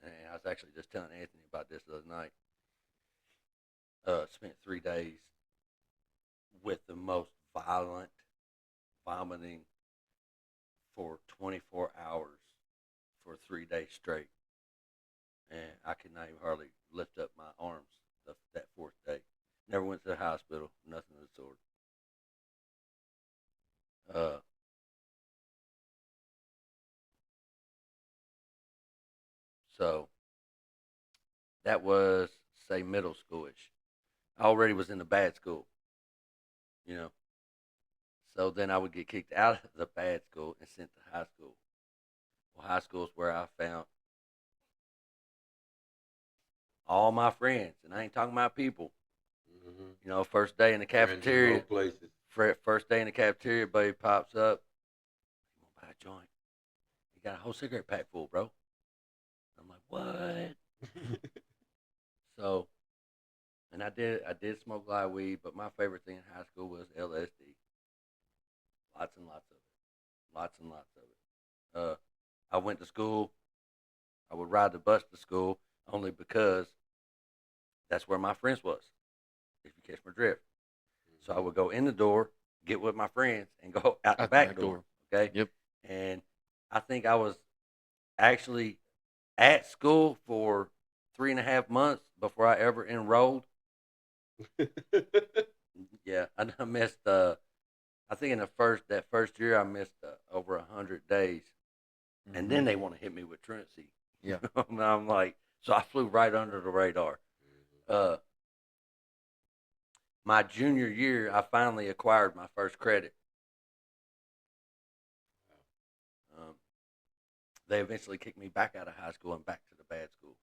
Speaker 2: And I was actually just telling Anthony about this the other night. Spent 3 days with the most violent vomiting for 24 hours for 3 days straight. And I could not even hardly lift up my arms that 4th day. Never went to the hospital, nothing of the sort. So that was, say, middle schoolish. I already was in the bad school, you know. So then I would get kicked out of the bad school and sent to high school. Well, high school is where I found all my friends, and I ain't talking about people.
Speaker 1: Mm-hmm.
Speaker 2: First day in the cafeteria.
Speaker 1: Places.
Speaker 2: First day in the cafeteria, buddy pops up. You want to buy a joint? You got a whole cigarette pack full, bro. I'm like, what? So, and I did smoke a lot of weed, but my favorite thing in high school was LSD. Lots and lots of it. Lots and lots of it. I went to school. I would ride the bus to school only because that's where my friends was. if you catch my drift. So I would go in the door, get with my friends, and go out the back door. Okay.
Speaker 3: Yep.
Speaker 2: And I think I was actually at school for 3.5 months before I ever enrolled. Yeah, I missed. I think in that first year I missed over 100 days, and then they want to hit me with truancy.
Speaker 3: Yeah.
Speaker 2: And I'm like, so I flew right under the radar. My junior year, I finally acquired my first credit. Um, they eventually kicked me back out of high school and back to the bad school.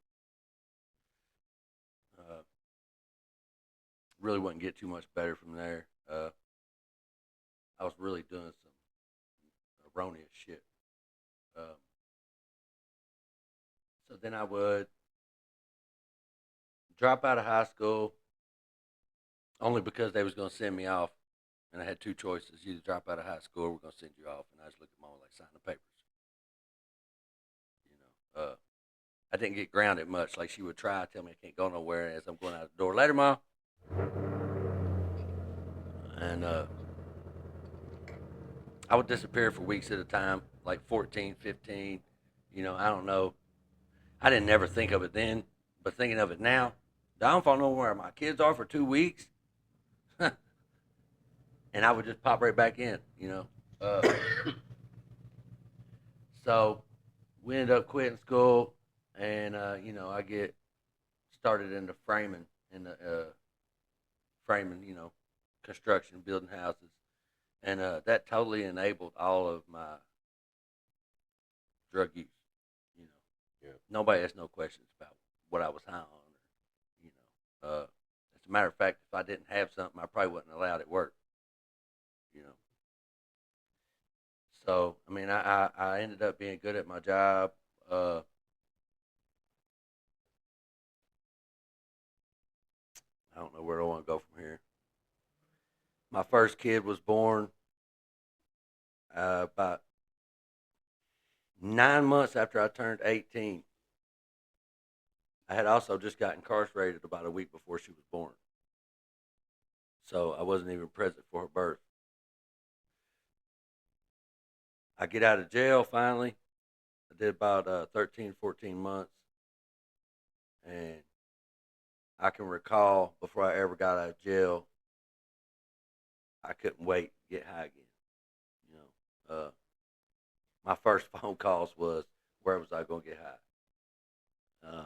Speaker 2: Really wouldn't get too much better from there. I was really doing some erroneous shit. So then I would drop out of high school only because they was going to send me off. And I had two choices. Either drop out of high school or we're going to send you off. And I just looked at mom like, sign the papers. I didn't get grounded much. Like she would try to tell me I can't go nowhere as I'm going out the door. Later, Mom. And I would disappear for weeks at a time, like 14, 15. I don't know. I didn't ever think of it then, but thinking of it now, I don't know where my kids are for 2 weeks. And I would just pop right back in. So we ended up quitting school, and I get started into framing, construction, building houses, and that totally enabled all of my drug use.
Speaker 1: Yeah.
Speaker 2: Nobody asked no questions about what I was high on. As a matter of fact, if I didn't have something, I probably wasn't allowed at work. So I mean, I ended up being good at my job. I don't know where I want to go from here. My first kid was born about 9 months after I turned 18. I had also just got incarcerated about a week before she was born. So I wasn't even present for her birth. I get out of jail finally. I did about 13, 14 months. And I can recall before I ever got out of jail, I couldn't wait to get high again. My first phone calls was, where was I going to get high?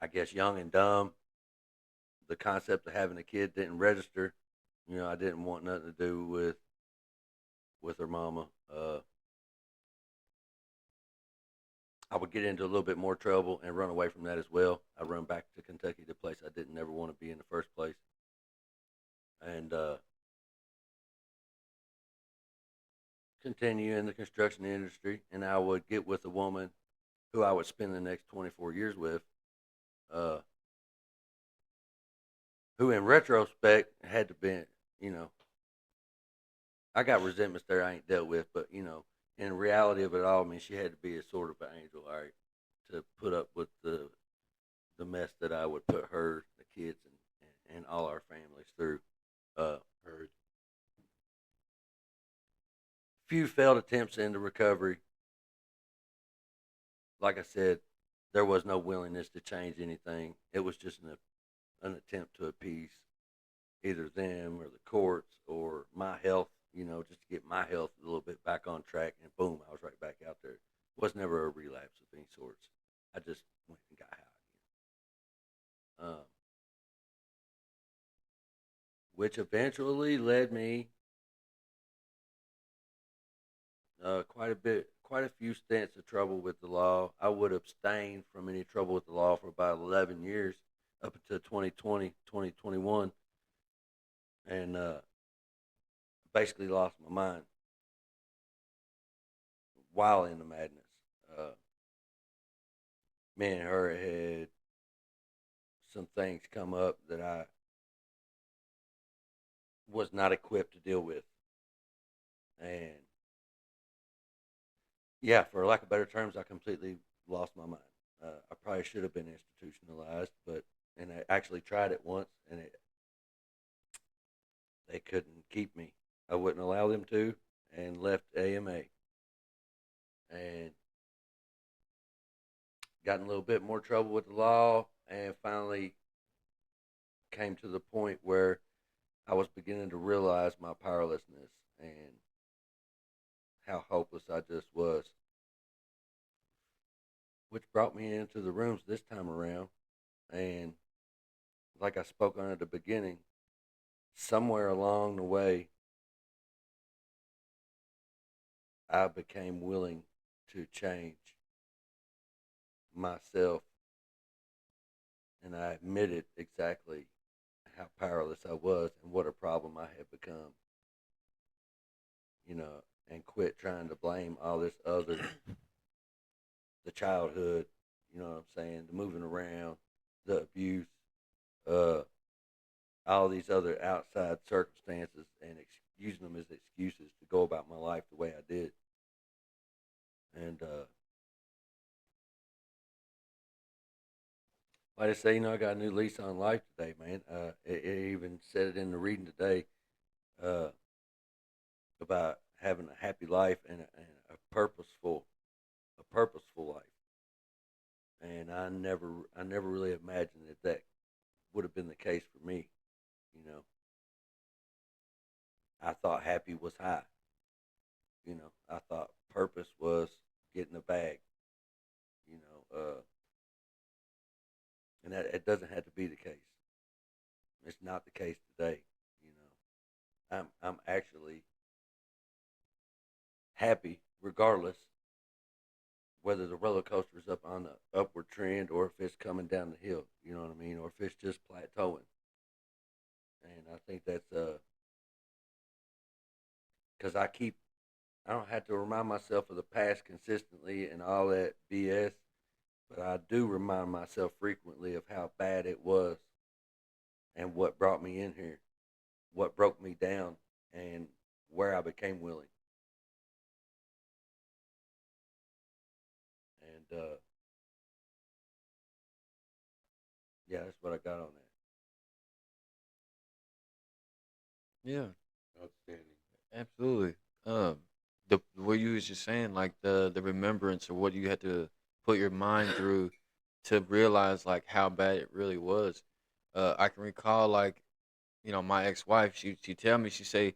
Speaker 2: I guess young and dumb, the concept of having a kid didn't register. I didn't want nothing to do with her mama. I would get into a little bit more trouble and run away from that as well. I run back to Kentucky, the place I didn't ever want to be in the first place. And continue in the construction industry. And I would get with a woman who I would spend the next 24 years with, who in retrospect had to be, I got resentments there I ain't dealt with, but, in reality of it all, I mean, she had to be a sort of an angel, all right, to put up with the mess that I would put her, the kids, and all our families through.
Speaker 1: Heard.
Speaker 2: Few failed attempts into recovery. Like I said, there was no willingness to change anything. It was just an attempt to appease either them or the courts or my health, just to get my health a little bit back on track. And boom, I was right back out there. It was never a relapse of any sorts. I just went and got high again. Which eventually led me quite a few stints of trouble with the law. I would abstain from any trouble with the law for about 11 years, up until 2020, 2021, and basically lost my mind while in the madness. Me and her had some things come up that I was not equipped to deal with, and yeah, for lack of better terms, I completely lost my mind. I probably should have been institutionalized, and I actually tried it once, and they couldn't keep me. I wouldn't allow them to, and left AMA, and got in a little bit more trouble with the law, and finally came to the point where I was beginning to realize my powerlessness and how hopeless I just was, which brought me into the rooms this time around. And like I spoke on at the beginning, somewhere along the way, I became willing to change myself, and I admitted exactly how powerless I was and what a problem I had become, and quit trying to blame all this other, the childhood, what I'm saying, the moving around, the abuse, uh, all these other outside circumstances, and using them as excuses to go about my life the way I did. And like I say, I got a new lease on life today, man. It even said it in the reading today, uh, about having a happy life and a purposeful life. And I never really imagined that would have been the case for me. You know, I thought happy was high. I thought purpose was getting a bag. And that it doesn't have to be the case. It's not the case today. You I'm actually happy regardless whether the roller coaster is up on the upward trend or if it's coming down the hill. You know what I mean, or if it's just plateauing. And I think that's because I don't have to remind myself of the past consistently and all that BS, but I do remind myself frequently of how bad it was and what brought me in here, what broke me down, and where I became willing. And yeah, that's what I got on
Speaker 3: Yeah,
Speaker 1: Outstanding.
Speaker 3: absolutely. The what you was just saying, like the remembrance of what you had to put your mind through to realize like how bad it really was. I can recall like my ex-wife. She tell me, she say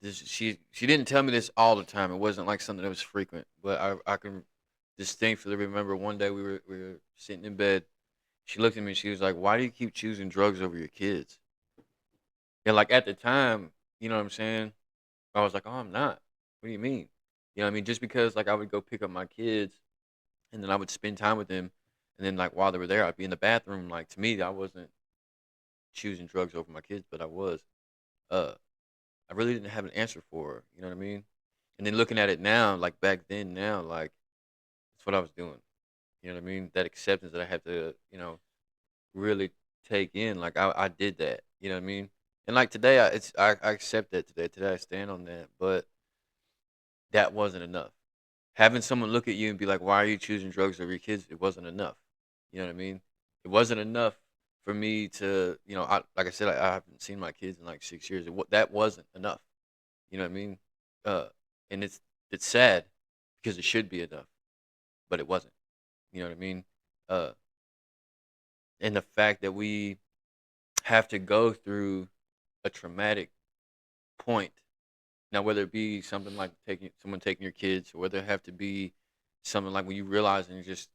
Speaker 3: this. She didn't tell me this all the time. It wasn't like something that was frequent, but I can distinctly remember one day we were sitting in bed. She looked at me. She was like, "Why do you keep choosing drugs over your kids?" And like at the time, you know what I'm saying? I was like, "Oh, I'm not. What do you mean?" You know what I mean? Just because like I would go pick up my kids and then I would spend time with them, and then like while they were there, I'd be in the bathroom. Like to me, I wasn't choosing drugs over my kids, but I was. Uh, I really didn't have an answer for her. You know what I mean? And then looking at it now, like back then, now, like that's what I was doing. You know what I mean? That acceptance that I had to, really take in. Like I did that. You know what I mean? And like today, I accept that today. Today, I stand on that. But that wasn't enough. Having someone look at you and be like, "Why are you choosing drugs over your kids?" It wasn't enough. You know what I mean? It wasn't enough for me to, like I said, I haven't seen my kids in like 6 years. That wasn't enough. You know what I mean? Uh, and it's sad because it should be enough, but it wasn't. You know what I mean? Uh, and the fact that we have to go through a traumatic point now, whether it be something like taking your kids, or whether it have to be something like when you realize and just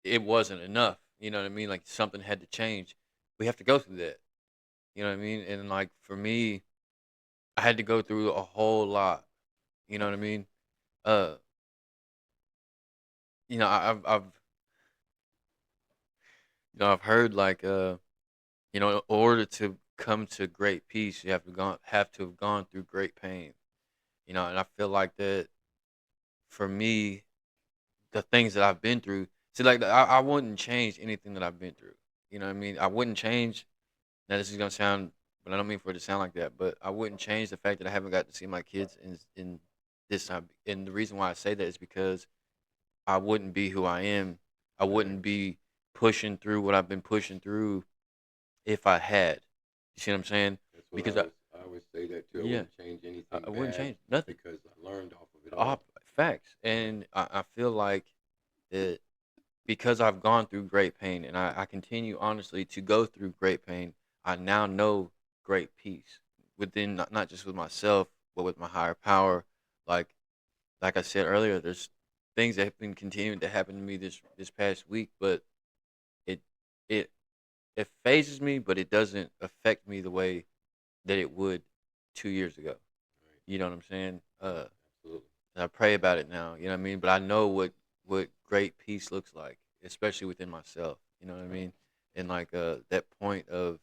Speaker 3: it wasn't enough. You know what I mean? Like something had to change. We have to go through that. You know what I mean? And like for me, I had to go through a whole lot. You know what I mean? Uh, I've heard like in order to come to great peace, you have to have gone through great pain. And I feel like that for me, the things that I've been through. See, like I wouldn't change anything that I've been through. You know what I mean? I wouldn't change. Now this is gonna sound, but I don't mean for it to sound like that. But I wouldn't change the fact that I haven't got to see my kids in this time. And the reason why I say that is because I wouldn't be who I am. I wouldn't be pushing through what I've been pushing through if I had. You see what I'm saying?
Speaker 1: That's what
Speaker 3: Because
Speaker 1: I always say that too. I
Speaker 3: yeah,
Speaker 1: wouldn't change anything
Speaker 3: I wouldn't
Speaker 1: bad
Speaker 3: change nothing.
Speaker 1: because I learned off of it
Speaker 3: Op-
Speaker 1: all.
Speaker 3: Facts, and I feel like that because I've gone through great pain, and I continue honestly to go through great pain. I now know great peace within not just with myself, but with my higher power. Like like I said earlier, there's things that have been continuing to happen to me this past week, but it it it phases me, but it doesn't affect me the way that it would 2 years ago.
Speaker 1: Right.
Speaker 3: You know what I'm saying?
Speaker 1: Absolutely.
Speaker 3: And I pray about it now. You know what I mean? But I know what great peace looks like, especially within myself. You know what I mean? And like that point of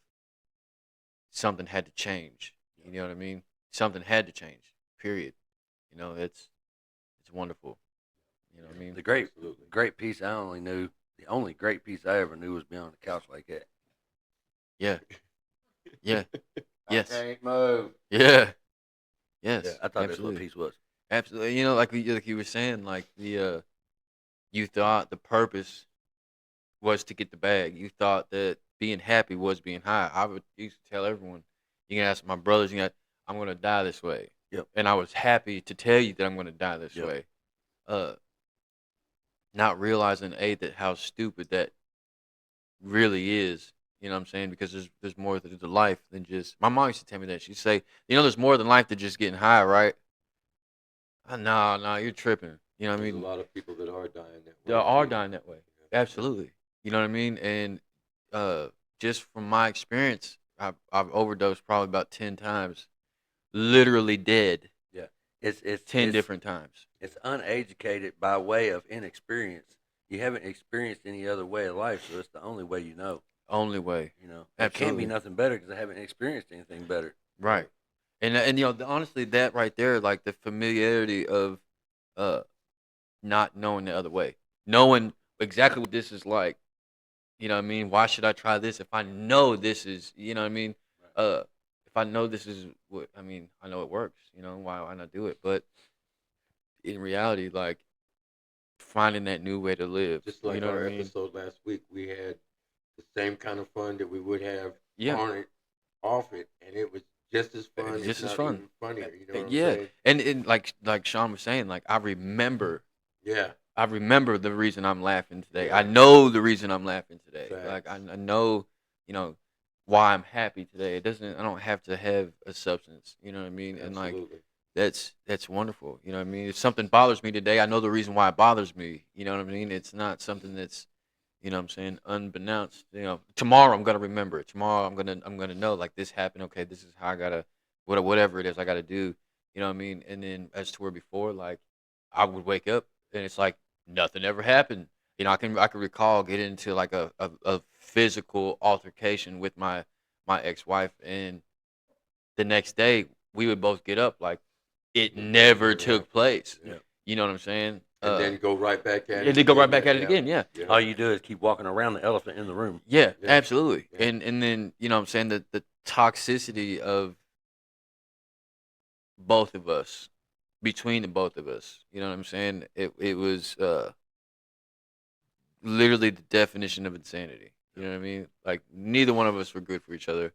Speaker 3: something had to change. You know what I mean? Something had to change. Period. You know, it's wonderful. You know what I mean?
Speaker 2: The great
Speaker 1: Absolutely.
Speaker 2: great piece I only knew. The only great piece I ever knew was being on the couch like that.
Speaker 3: Yeah. Yeah. Yes.
Speaker 2: I can't move.
Speaker 3: Yeah. Yes.
Speaker 2: Yeah, I thought that's what
Speaker 3: Absolutely.
Speaker 2: peace was.
Speaker 3: Absolutely. You know, like you were saying, like you thought the purpose was to get the bag. You thought that being happy was being high. I would used to tell everyone, you can ask my brothers, I'm gonna die this way.
Speaker 2: Yep.
Speaker 3: And I was happy to tell you that I'm gonna die this
Speaker 2: Yep.
Speaker 3: way. Uh Not realizing that how stupid that really is. You know what I'm saying? Because there's more to life than just my mom used to tell me that. She'd say, there's more than life than just getting high, right? No, you're tripping. You know what I
Speaker 1: There's a
Speaker 3: mean?
Speaker 1: lot of people that are dying that
Speaker 3: They
Speaker 1: way
Speaker 3: are
Speaker 1: too.
Speaker 3: dying that way.
Speaker 1: Yeah.
Speaker 3: Absolutely. You know what I mean? And uh, just from my experience, I've overdosed probably about 10 times, literally dead
Speaker 2: Yeah, it's
Speaker 3: 10 different times.
Speaker 2: it's uneducated by way of inexperience. You haven't experienced any other way of life, so it's the only way you know.
Speaker 3: Only way.
Speaker 2: There can't be
Speaker 3: Absolutely.
Speaker 2: nothing better because I haven't experienced anything better.
Speaker 3: Right. And honestly, that right there, like the familiarity of uh not knowing the other way, knowing exactly what this is like. You know what I mean? Why should I try this if I know this is, you know what I mean? Uh, if I know this is what, I mean, I know it works, why not do it? But in reality, like finding that new way to live,
Speaker 1: Just
Speaker 3: you
Speaker 1: like
Speaker 3: know what I
Speaker 1: our
Speaker 3: mean?
Speaker 1: episode last week, we had the same kind of fun that we would have
Speaker 3: Yeah,
Speaker 1: on it, off it, and it was just as fun,
Speaker 3: it's
Speaker 1: if
Speaker 3: just as
Speaker 1: not
Speaker 3: fun.
Speaker 1: even funnier. You know what I'm
Speaker 3: Yeah,
Speaker 1: saying?
Speaker 3: and like Sean was saying, like
Speaker 1: Yeah.
Speaker 3: I remember the reason I'm laughing today. I
Speaker 1: Yeah.
Speaker 3: know the reason I'm laughing today. Like
Speaker 1: Facts.
Speaker 3: I know, you know, why I'm happy today. I don't have to have a substance. You know what I mean? And like
Speaker 1: Absolutely.
Speaker 3: that's wonderful. You know what I mean? If something bothers me today, I know the reason why it bothers me. You know what I mean? It's not something that's, what I'm saying, unbeknownst. Tomorrow I'm gonna remember it. Tomorrow I'm gonna know like this happened. Okay, this is how I gotta whatever it is I gotta do. You know what I mean? And then as to where before, like I would wake up and it's like nothing ever happened. I can recall getting into like a physical altercation with my ex wife, and the next day we would both get up like it
Speaker 1: Nothing
Speaker 3: never
Speaker 1: ever
Speaker 3: took
Speaker 1: happened.
Speaker 3: place.
Speaker 1: Yeah.
Speaker 3: You know what I'm saying?
Speaker 1: And then go right back at
Speaker 3: And
Speaker 1: it
Speaker 3: then go right
Speaker 1: again.
Speaker 3: back at it
Speaker 1: Yeah.
Speaker 3: again. Yeah,
Speaker 1: Yeah.
Speaker 2: All you do is keep walking around the elephant in the room.
Speaker 3: yeah,
Speaker 1: Yeah.
Speaker 3: absolutely.
Speaker 1: Yeah.
Speaker 3: And then what I'm saying the toxicity of both of us, between the both of us. You know what I'm saying? It was literally the definition of insanity. You know what I mean? Like neither one of us were good for each other.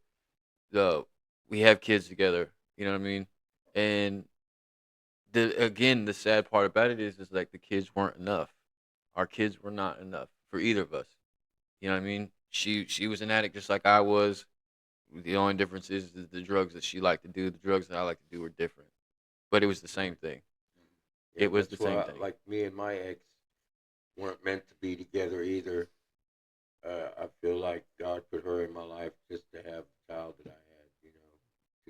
Speaker 3: We have kids together. You know what I mean? And the sad part about it is like the kids weren't enough. Our kids were not enough for either of us. You know what I mean? She was an addict just like I was. The only difference is the drugs that she liked to do, the drugs that I like to do were different. But it was the same thing.
Speaker 1: Yeah,
Speaker 3: It was the
Speaker 1: that's
Speaker 3: same
Speaker 1: why,
Speaker 3: thing.
Speaker 1: like me and my ex weren't meant to be together either. I feel like God put her in my life just to have the child that I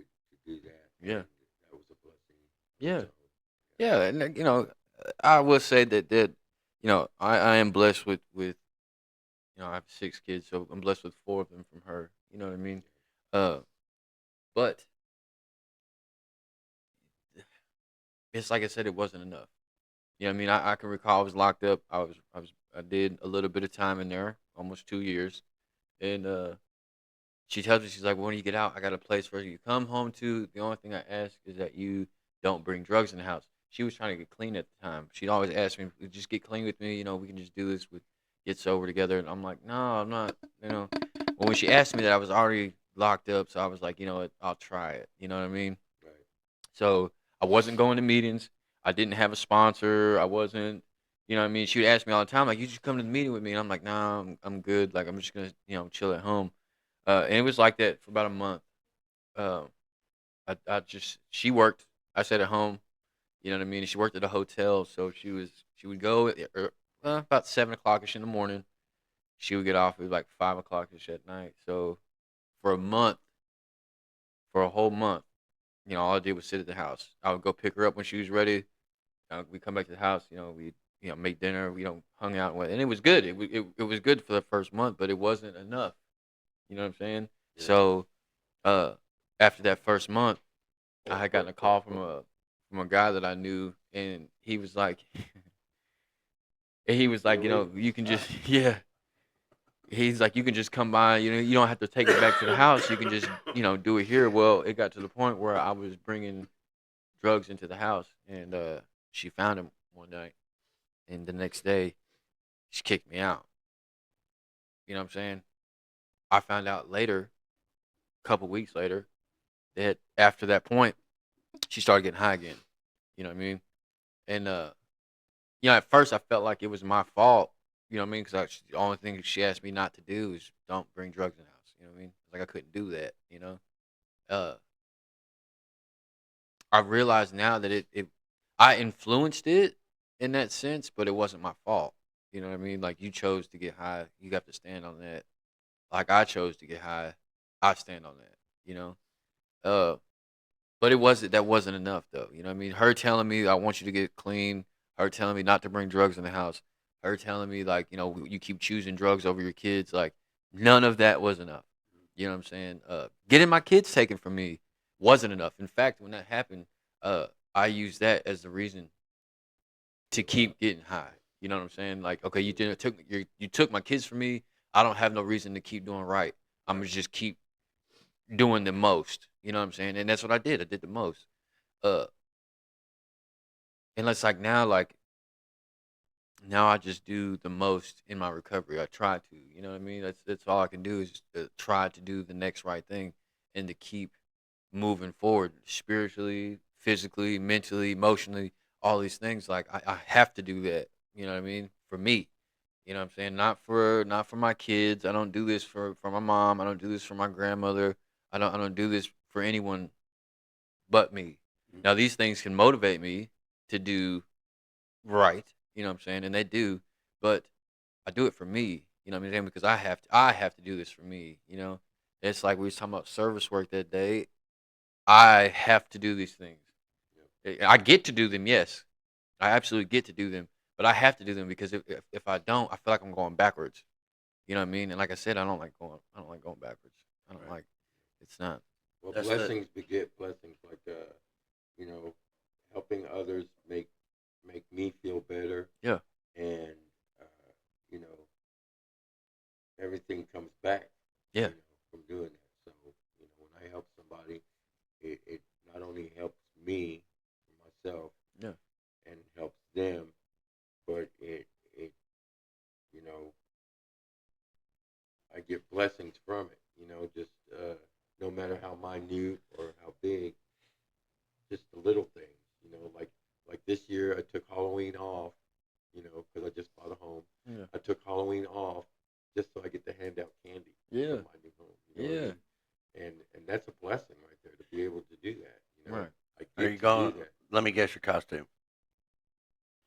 Speaker 1: had, to do that.
Speaker 3: Yeah.
Speaker 1: And that was a blessing.
Speaker 3: Yeah.
Speaker 1: So,
Speaker 3: Yeah, and I will say that I am blessed with I have 6 kids, so I'm blessed with 4 of them from her. You know what I mean? Uh, but it's like I said, it wasn't enough. You know what I mean? I can recall I was locked up. I did a little bit of time in there, almost 2 years, and she tells me she's like, when you get out, I got a place for you to come home to. The only thing I ask is that you don't bring drugs in the house. she was trying to get clean at the time. She'd always ask me, just get clean with me. We can just do this get sober together. And I'm like, no, I'm not. Well, when she asked me that, I was already locked up. So I was like, you know what, I'll try it. You know what I mean?
Speaker 1: Right.
Speaker 3: So I wasn't going to meetings. I didn't have a sponsor. I wasn't, you know what I mean? She would ask me all the time, like, you just come to the meeting with me. And I'm like, nah, I'm good. Like, I'm just going to, chill at home. And it was like that for about a month. Uh, she worked. I sat at home. You know what I mean? And she worked at a hotel. So she would go about 7 o'clock ish in the morning. She would get off at like 5 o'clock ish at night. So for a month, for a whole month, all I did was sit at the house. I would go pick her up when she was ready. We come back to the house. We make dinner. We hung out and it was good. It was good for the first month, but it wasn't enough. You know what I'm saying?
Speaker 1: Yeah.
Speaker 3: So after that first month, I had gotten a call from a guy that I knew, and he was like, you can just yeah. He's like, you can just come by. You don't have to take it back to the house. You can just do it here. Well, it got to the point where I was bringing drugs into the house, and she found him one night, and the next day, she kicked me out. You know what I'm saying? I found out later, a couple weeks later, that after that point, she started getting high again. You know what I mean? And at first I felt like it was my fault. You know what I mean? Because the only thing she asked me not to do is don't bring drugs in the house. You know what I mean? Like I couldn't do that. Uh, I realize now that I influenced it in that sense, but it wasn't my fault. You know what I mean? Like you chose to get high, you have to stand on that. Like I chose to get high, I stand on that. You know, uh, but that wasn't enough though. You know what I mean? Her telling me I want you to get clean, her telling me not to bring drugs in the house, her telling me like you keep choosing drugs over your kids. Like none of that was enough. You know what I'm saying? Getting my kids taken from me wasn't enough. In fact, when that happened, I used that as the reason to keep getting high. You know what I'm saying? Like, okay, you took my kids from me. I don't have no reason to keep doing right. I'm gonna just keep doing the most. You know what I'm saying? And that's what I did. I did the most. Uh, and it's like now I just do the most in my recovery. I try to. You know what I mean? That's all I can do is try to do the next right thing and to keep moving forward spiritually, physically, mentally, emotionally, all these things. Like I have to do that. You know what I mean? For me. You know what I'm saying? Not for my kids. I don't do this for my mom. I don't do this for my grandmother. I don't do this for anyone but me. Now these things can motivate me to do right. You know what I'm saying? And they do, but I do it for me. You know what I'm saying? Because I have to do this for me. It's like we was talking about service work that day. I have to do these things. I get to do them, yes. I absolutely get to do them, but I have to do them because if I don't, I feel like I'm going backwards. You know what I mean? And like I said, I don't like going backwards. I don't
Speaker 1: Right.
Speaker 3: like it's not.
Speaker 1: Well,
Speaker 2: That's
Speaker 1: blessings beget blessings. Like you know, helping others make me feel better,
Speaker 3: Yeah.
Speaker 1: and uh, you know, everything comes back.
Speaker 3: Yeah.
Speaker 1: From doing that. So when I help somebody, it not only helps me, myself,
Speaker 3: Yeah.
Speaker 1: and helps them, but it you know I get blessings from it. Just no matter how minute or how big, just the little things. Like this year, I took Halloween off. Because I just bought a home.
Speaker 3: Yeah.
Speaker 1: I took Halloween off just so I get to hand out candy.
Speaker 3: Yeah.
Speaker 1: For my new home. You know what I mean? And that's a blessing right there to be able to do that.
Speaker 3: Right.
Speaker 1: I
Speaker 2: Are
Speaker 1: get
Speaker 2: you
Speaker 1: to
Speaker 2: going?
Speaker 1: do that.
Speaker 2: Let me guess your costume.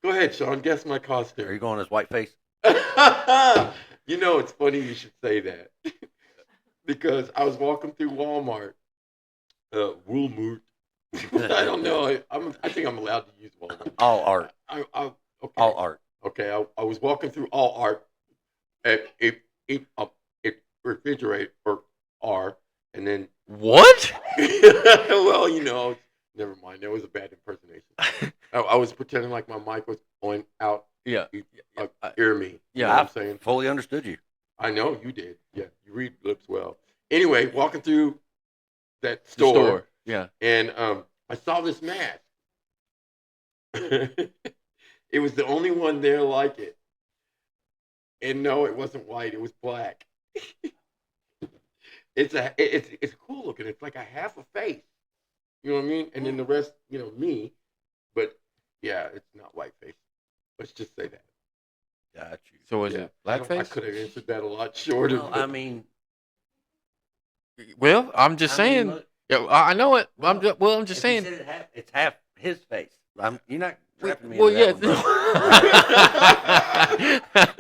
Speaker 1: Go ahead, Sean. Guess my
Speaker 2: Are
Speaker 1: costume.
Speaker 2: you going as whiteface?
Speaker 1: It's funny you should say that because I was walking through Walmart, Walmart. I don't know. I think I'm allowed to use Walmart.
Speaker 2: All art.
Speaker 1: Okay.
Speaker 2: All art.
Speaker 1: Okay. I was walking through All Art at a refrigerator or R, and then
Speaker 3: What?
Speaker 1: well, never mind. That was a bad impersonation. I was pretending like my mic was going out.
Speaker 3: Yeah.
Speaker 1: Hear me. You know
Speaker 2: I
Speaker 1: what I'm saying?
Speaker 2: fully understood you.
Speaker 1: I know you did. Yeah, you read lips well. Anyway, walking through that
Speaker 3: The
Speaker 1: store,
Speaker 3: store. Yeah.
Speaker 1: and I saw this mask, It was the only one there like it. And no, it wasn't white. It was black. It's cool looking. It's like a half a face. You know what I mean? And then the rest, me. But yeah, it's not white face. Let's just say that.
Speaker 2: Got you.
Speaker 3: So was
Speaker 1: Yeah,
Speaker 3: it
Speaker 1: I
Speaker 3: blackface?
Speaker 1: could have answered that a lot shorter.
Speaker 2: Well,
Speaker 1: but-
Speaker 2: I mean,
Speaker 3: Well, I'm just saying.
Speaker 2: look,
Speaker 3: Yeah, I know it.
Speaker 2: well,
Speaker 3: I'm just
Speaker 2: if you
Speaker 3: saying.
Speaker 2: said it's half his face. You're not trapping me
Speaker 3: Well,
Speaker 2: into
Speaker 3: yeah.
Speaker 2: that one,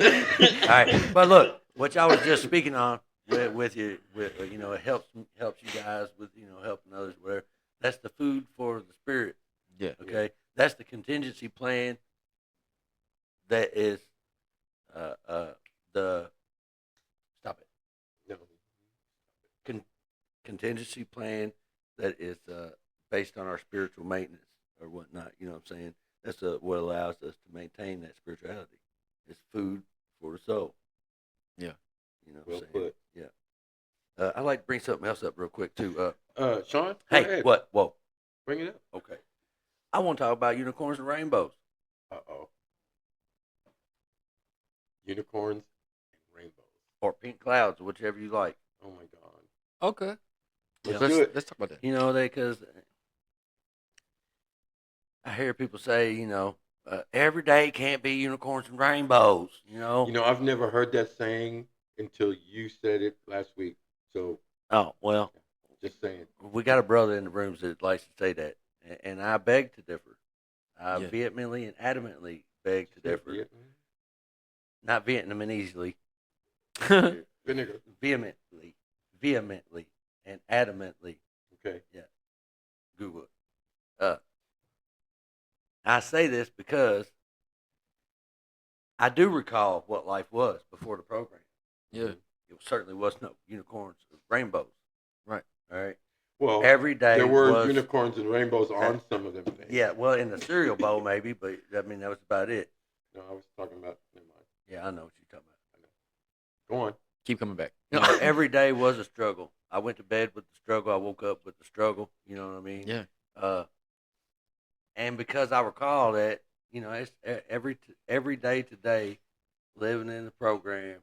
Speaker 2: bro. All right, but look, what y'all was just speaking on with you, it helps you guys with helping others, whatever. That's the food for the spirit.
Speaker 3: Yeah.
Speaker 2: Okay, that's the contingency plan. That is, the stop it.
Speaker 1: No.
Speaker 2: Contingency plan that is based on our spiritual maintenance or whatnot. You know what I'm saying? That's what allows us to maintain that spirituality. It's food for the soul.
Speaker 3: Yeah.
Speaker 2: You know what
Speaker 1: Well
Speaker 2: I'm saying?
Speaker 1: put.
Speaker 2: Yeah. I'd like to bring something else up real quick too.
Speaker 1: Sean, go
Speaker 2: Hey,
Speaker 1: ahead.
Speaker 2: what? Whoa.
Speaker 1: Bring it up.
Speaker 2: Okay. I want to talk about unicorns and rainbows.
Speaker 1: Uh-oh. Unicorns and rainbows.
Speaker 2: Or pink clouds, whichever you like.
Speaker 1: Oh my God.
Speaker 3: Okay.
Speaker 1: Let's
Speaker 3: Let's
Speaker 1: do it.
Speaker 3: let's talk about that.
Speaker 2: Because I hear people say, every day can't be unicorns and rainbows.
Speaker 1: I've never heard that saying until you said it last week. So
Speaker 2: Oh, well,
Speaker 1: just saying.
Speaker 2: we got a brother in the rooms that likes to say that, and I beg to differ. I
Speaker 3: Yeah.
Speaker 2: vehemently and adamantly beg to differ.
Speaker 1: Yeah.
Speaker 2: Not Vietnamesely,
Speaker 1: Vinegar.
Speaker 2: vehemently, and adamantly.
Speaker 1: Okay.
Speaker 2: Google it. I say this because I do recall what life was before the program.
Speaker 3: Yeah.
Speaker 2: It certainly was no unicorns or rainbows.
Speaker 3: Right.
Speaker 2: All right.
Speaker 1: Well,
Speaker 2: Every day
Speaker 1: there were
Speaker 2: was
Speaker 1: unicorns and rainbows on some of them things.
Speaker 2: Yeah, well, in the cereal bowl maybe, but that was about it.
Speaker 1: No, I was talking about. Never mind.
Speaker 2: Yeah, I know what you're talking
Speaker 1: Go on.
Speaker 3: Keep coming back.
Speaker 2: about. Every day was a struggle. I went to bed with the struggle. I woke up with the struggle. You know what I mean?
Speaker 3: Yeah.
Speaker 2: And because I recall that, it's every day today, living in the program.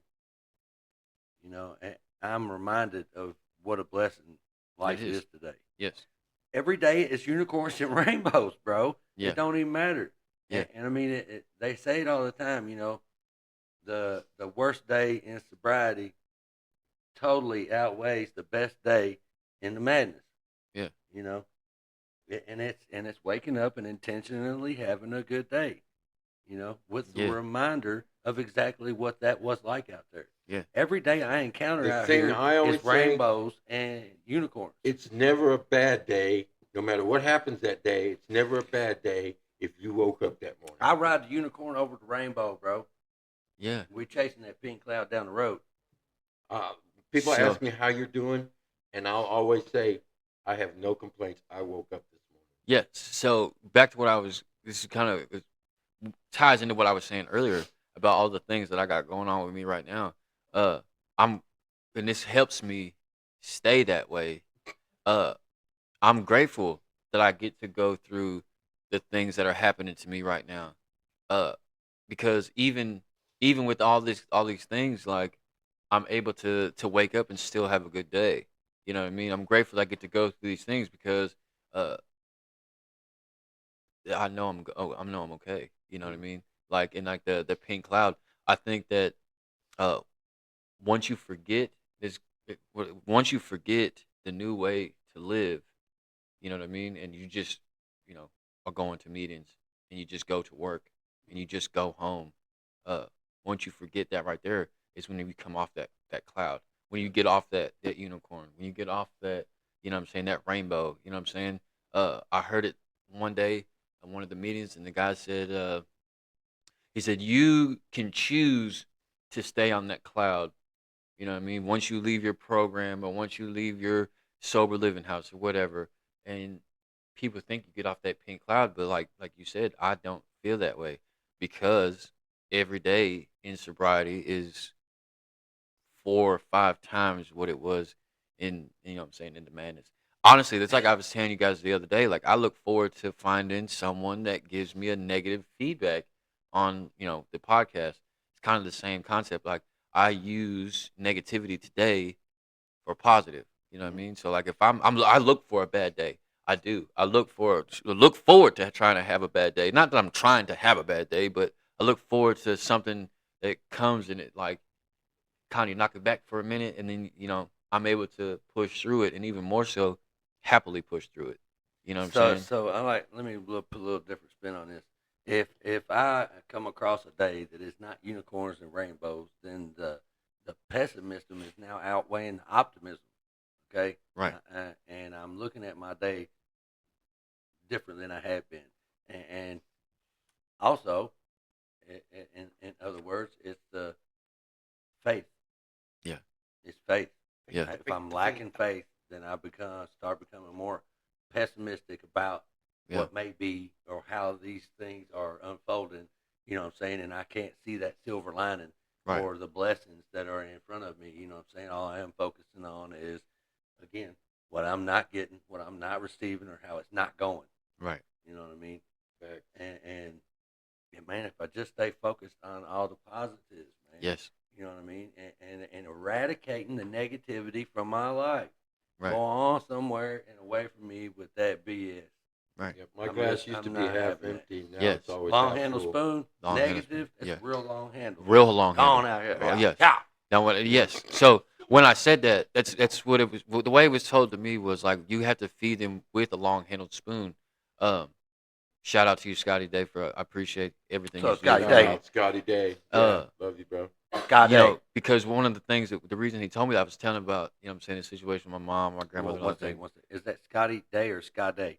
Speaker 2: And I'm reminded of what a blessing life
Speaker 3: It is.
Speaker 2: is today.
Speaker 3: Yes.
Speaker 2: Every day is unicorns and rainbows, bro.
Speaker 3: Yeah.
Speaker 2: It don't even matter.
Speaker 3: Yeah.
Speaker 2: And I mean, they say it all the time. The worst day in sobriety totally outweighs the best day in the madness.
Speaker 3: Yeah.
Speaker 2: And it's waking up and intentionally having a good day. With the reminder of exactly what that was like out there.
Speaker 3: Yeah.
Speaker 2: Every day I encounter
Speaker 1: The
Speaker 2: out
Speaker 1: thing
Speaker 2: here
Speaker 1: I always
Speaker 2: is
Speaker 1: say-
Speaker 2: rainbows and unicorns.
Speaker 1: It's never a bad day, no matter what happens that day. It's never a bad day if you woke up that morning.
Speaker 2: I ride the unicorn over the rainbow, bro.
Speaker 3: Yeah.
Speaker 2: We chasing that pink cloud down the road.
Speaker 1: People
Speaker 3: So-
Speaker 1: ask me how you're doing, and I'll always say, I have no complaints. I woke up this morning.
Speaker 3: Yes. So back to what I was. This is kind of it ties into what I was saying earlier about all the things that I got going on with me right now. And this helps me stay that way. I'm grateful that I get to go through the things that are happening to me right now. Because even with all these things, like I'm able to wake up and still have a good day. You know what I mean? I'm grateful that I get to go through these things because I know I'm okay. You know what I mean? Like in like the pink cloud. I think that once you forget once you forget the new way to live, you know what I mean, and you just are going to meetings and you just go to work and you just go home. Once you forget that right there is when you come off that cloud. When you get off that unicorn. When you get off that what I'm saying, that rainbow. You know what I'm saying? I heard it one day at one of the meetings, and the guy said, he said, you can choose to stay on that cloud. You know what I mean? Once you leave your program or once you leave your sober living house or whatever, and people think you get off that pink cloud, but like you said, I don't feel that way because every day in sobriety is 4 or 5 times what it was in what I'm saying, in the madness. honestly, it's like I was telling you guys the other day. Like I look forward to finding someone that gives me a negative feedback on the podcast. It's kind of the same concept. Like I use negativity today for positive. You know what I mean? So like if I look for a bad day. I do. I look forward to trying to have a bad day. Not that I'm trying to have a bad day, but I look forward to something that comes in it, like kind of knock it back for a minute, and then I'm able to push through it, and even more so, happily push through it. You know what I'm
Speaker 2: So,
Speaker 3: saying?
Speaker 2: so I like. Let me put a little different spin on this. If I come across a day that is not unicorns and rainbows, then the pessimism is now outweighing the optimism. Okay,
Speaker 3: Right.
Speaker 2: and I'm looking at my day different than I have been, and also, in other words, it's the faith.
Speaker 3: Yeah.
Speaker 2: It's faith.
Speaker 3: Yeah.
Speaker 2: If I'm lacking faith, then I start becoming more pessimistic about
Speaker 3: Yeah.
Speaker 2: what may be or how these things are unfolding. You know what I'm saying? And I can't see that silver lining
Speaker 3: Right.
Speaker 2: or the blessings that are in front of me. You know what I'm saying? All I am focusing on is, again, what I'm not getting, what I'm not receiving, or how it's not going.
Speaker 3: Right.
Speaker 2: You know what I mean? And man, if I just stay focused on all the positives, man.
Speaker 3: Yes.
Speaker 2: You know what I mean? And eradicating the negativity from my life.
Speaker 3: Right.
Speaker 2: Go on somewhere and away from me with that BS.
Speaker 3: Right.
Speaker 1: Yep, my glass used to
Speaker 2: I'm
Speaker 1: be
Speaker 2: not
Speaker 1: half
Speaker 2: having that.
Speaker 1: empty. Now
Speaker 3: Yes.
Speaker 1: it's always
Speaker 2: Long
Speaker 1: half
Speaker 2: handle
Speaker 1: full.
Speaker 2: spoon,
Speaker 3: Long handle
Speaker 2: negative.
Speaker 3: spoon,
Speaker 2: That's
Speaker 3: yeah.
Speaker 2: real long handle.
Speaker 3: Real long
Speaker 2: Go
Speaker 3: handle.
Speaker 2: on out here.
Speaker 3: Oh,
Speaker 2: Yeah.
Speaker 3: yes.
Speaker 2: Yeah.
Speaker 3: Now, yes. So when I said that, that's what it was. The way it was told to me was like you have to feed them with a long-handled spoon. Shout out to you, Scotty Day, for I appreciate everything
Speaker 2: So,
Speaker 3: you do.
Speaker 2: Scotty
Speaker 1: Shout
Speaker 2: Day.
Speaker 1: out Scotty Day. Yeah, love you, bro.
Speaker 2: God dang.
Speaker 3: Because one of the things the reason he told me that I was telling about, I'm saying the situation with my mom, my grandmother, and all
Speaker 2: One
Speaker 3: that thing.
Speaker 2: thing. Is that Scotty Day or Scott Day?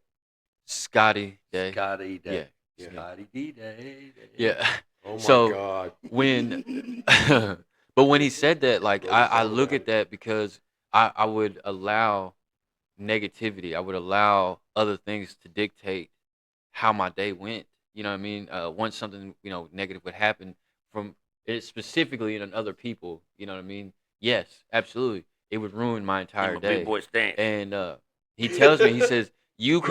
Speaker 3: Scotty Day.
Speaker 2: Scotty Day.
Speaker 3: Yeah.
Speaker 2: Scotty D Day.
Speaker 3: Yeah.
Speaker 1: Oh my
Speaker 3: So
Speaker 1: God.
Speaker 3: when, but when he said that, like I look at that because I would allow negativity. I would allow other things to dictate how my day went. You know what I mean? Once something negative would happen from it specifically in other people. You know what I mean? Yes, absolutely. It would ruin my entire
Speaker 2: Big
Speaker 3: day.
Speaker 2: boy stance.
Speaker 3: And he tells me, he says, you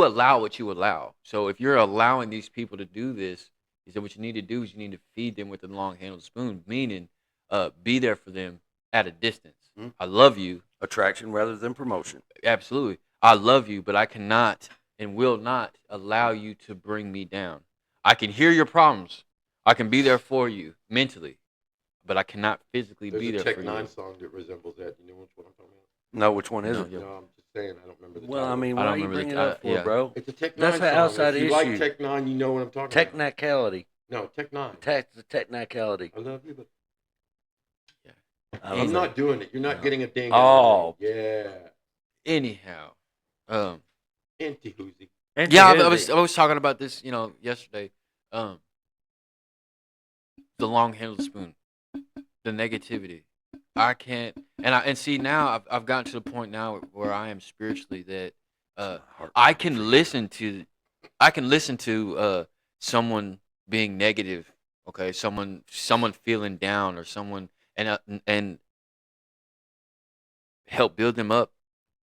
Speaker 3: allow what you allow. So if you're allowing these people to do this, he said, what you need to do is you need to feed them with a long-handled spoon, meaning be there for them at a distance. I love you.
Speaker 2: Attraction rather than promotion.
Speaker 3: Absolutely. I love you, but I cannot and will not allow you to bring me down. I can hear your problems. I can be there for you mentally, but I cannot physically
Speaker 1: There's
Speaker 3: be
Speaker 1: a
Speaker 3: there
Speaker 1: Tech
Speaker 3: for
Speaker 1: Nine
Speaker 3: you.
Speaker 1: song that resembles that. You know which one I'm talking about?
Speaker 2: No, which one is
Speaker 3: No,
Speaker 2: it?
Speaker 3: yeah.
Speaker 1: No, I'm just saying. I don't remember the
Speaker 2: Well,
Speaker 1: title.
Speaker 2: I mean,
Speaker 3: I
Speaker 2: why
Speaker 3: don't
Speaker 2: are you
Speaker 3: remember
Speaker 2: bringing
Speaker 3: the-
Speaker 2: it up for,
Speaker 3: yeah.
Speaker 2: bro?
Speaker 1: It's a Tech
Speaker 2: That's
Speaker 1: Nine
Speaker 2: an
Speaker 1: song.
Speaker 2: outside
Speaker 1: If you like
Speaker 2: issue.
Speaker 1: Tech Nine, you know what I'm talking about.
Speaker 2: Technicality.
Speaker 1: No, Tech Nine.
Speaker 2: The technicality.
Speaker 1: I love you, but
Speaker 2: I
Speaker 1: I'm
Speaker 2: love
Speaker 1: not doing it. You're not
Speaker 2: No.
Speaker 1: getting a ding.
Speaker 2: Oh.
Speaker 1: Yeah.
Speaker 3: Anyhow,
Speaker 1: Empty Hoosie.
Speaker 3: yeah, I was talking about this, yesterday. The long-handled spoon, the negativity. I can't, and see now I've gotten to the point now where I am spiritually that I can listen to someone being negative, okay, someone feeling down or someone and help build them up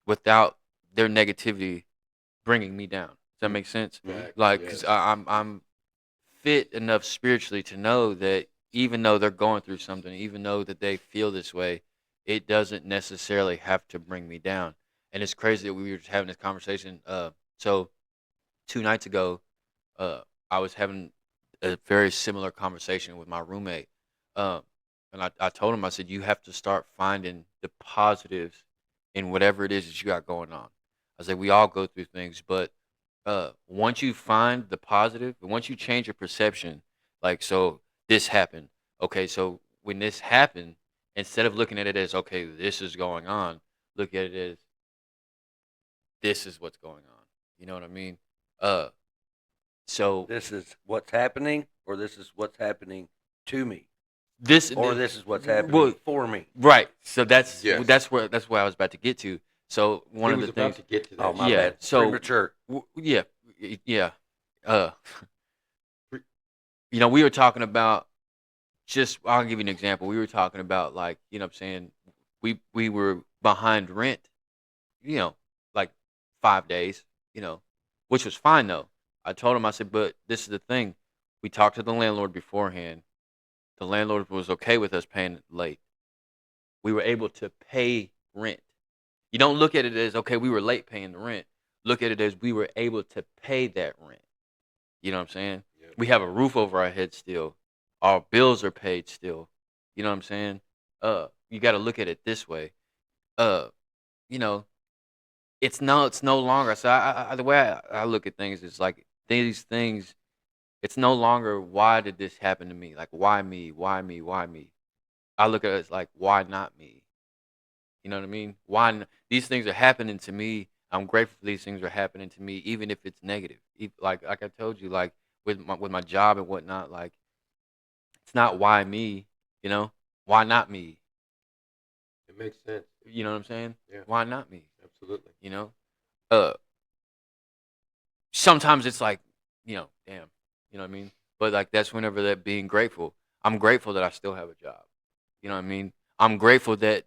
Speaker 3: without their negativity bringing me down. Does that make sense?
Speaker 1: Facts,
Speaker 3: Like,
Speaker 1: yes.
Speaker 3: cause I'm fit enough spiritually to know that even though they're going through something, even though that they feel this way, it doesn't necessarily have to bring me down. And it's crazy that we were just having this conversation. So 2 nights ago, I was having a very similar conversation with my roommate. And I told him, I said, you have to start finding the positives in whatever it is that you got going on. I said, we all go through things, but once you find the positive, and once you change your perception, like, so this happened. Okay, so when this happened, instead of looking at it as, okay, this is going on, look at it as, this is what's going on. You know what I mean? So
Speaker 2: This is what's happening, or this is what's happening to me,
Speaker 3: this
Speaker 2: or this is what's happening
Speaker 3: well,
Speaker 2: for me.
Speaker 3: right. So that's
Speaker 1: Yes.
Speaker 3: that's where I was about to get to. So one
Speaker 1: He
Speaker 3: of
Speaker 1: was
Speaker 3: the
Speaker 1: about
Speaker 3: things,
Speaker 1: to get to that.
Speaker 2: Oh, my
Speaker 3: Yeah,
Speaker 2: bad.
Speaker 3: so-
Speaker 2: Premature.
Speaker 3: yeah, yeah. Uh, we were talking about I'll give you an example. We were talking about, like, what I'm saying, we were behind rent like 5 days, which was fine though. I told him, I said, but this is the thing. We talked to the landlord beforehand. The landlord was okay with us paying late. We were able to pay rent. You don't look at it as, okay, we were late paying the rent. Look at it as we were able to pay that rent. You know what I'm saying?
Speaker 1: Yeah.
Speaker 3: We have a roof over our head still. Our bills are paid still. You know what I'm saying? You got to look at it this way. Uh, you know, it's no longer. So the way I look at things is like these things. It's no longer why did this happen to me? Like why me? Why me? Why me? I look at it as like why not me? You know what I mean? These things are happening to me. I'm grateful these things are happening to me, even if it's negative. Like I told you, like with my job and whatnot, like it's not why me, you know? Why not me?
Speaker 1: It makes sense.
Speaker 3: You know what I'm saying?
Speaker 1: Yeah.
Speaker 3: Why not me?
Speaker 1: Absolutely.
Speaker 3: You know? Uh Sometimes it's like, damn. You know what I mean? But like that's whenever that being grateful. I'm grateful that I still have a job. You know what I mean? I'm grateful that,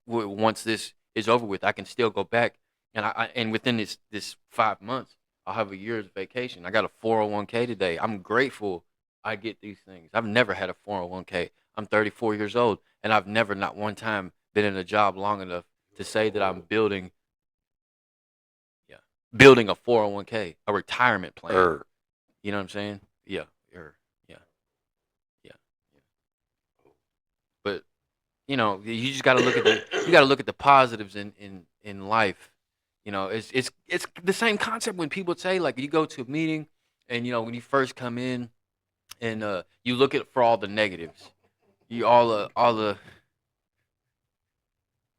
Speaker 3: once this is over with, I can still go back and within this 5 months, I'll have a year's vacation. I got a 401k today. I'm grateful I get these things. I've never had a 401k. I'm 34 years old and I've never not one time been in a job long enough to say that I'm building a 401k, a retirement plan. You know what I'm saying? Yeah. Yeah. Yeah. Yeah. But you just got to look at the positives in life. It's the same concept when people say like you go to a meeting and when you first come in and you look at for all the negatives. You all the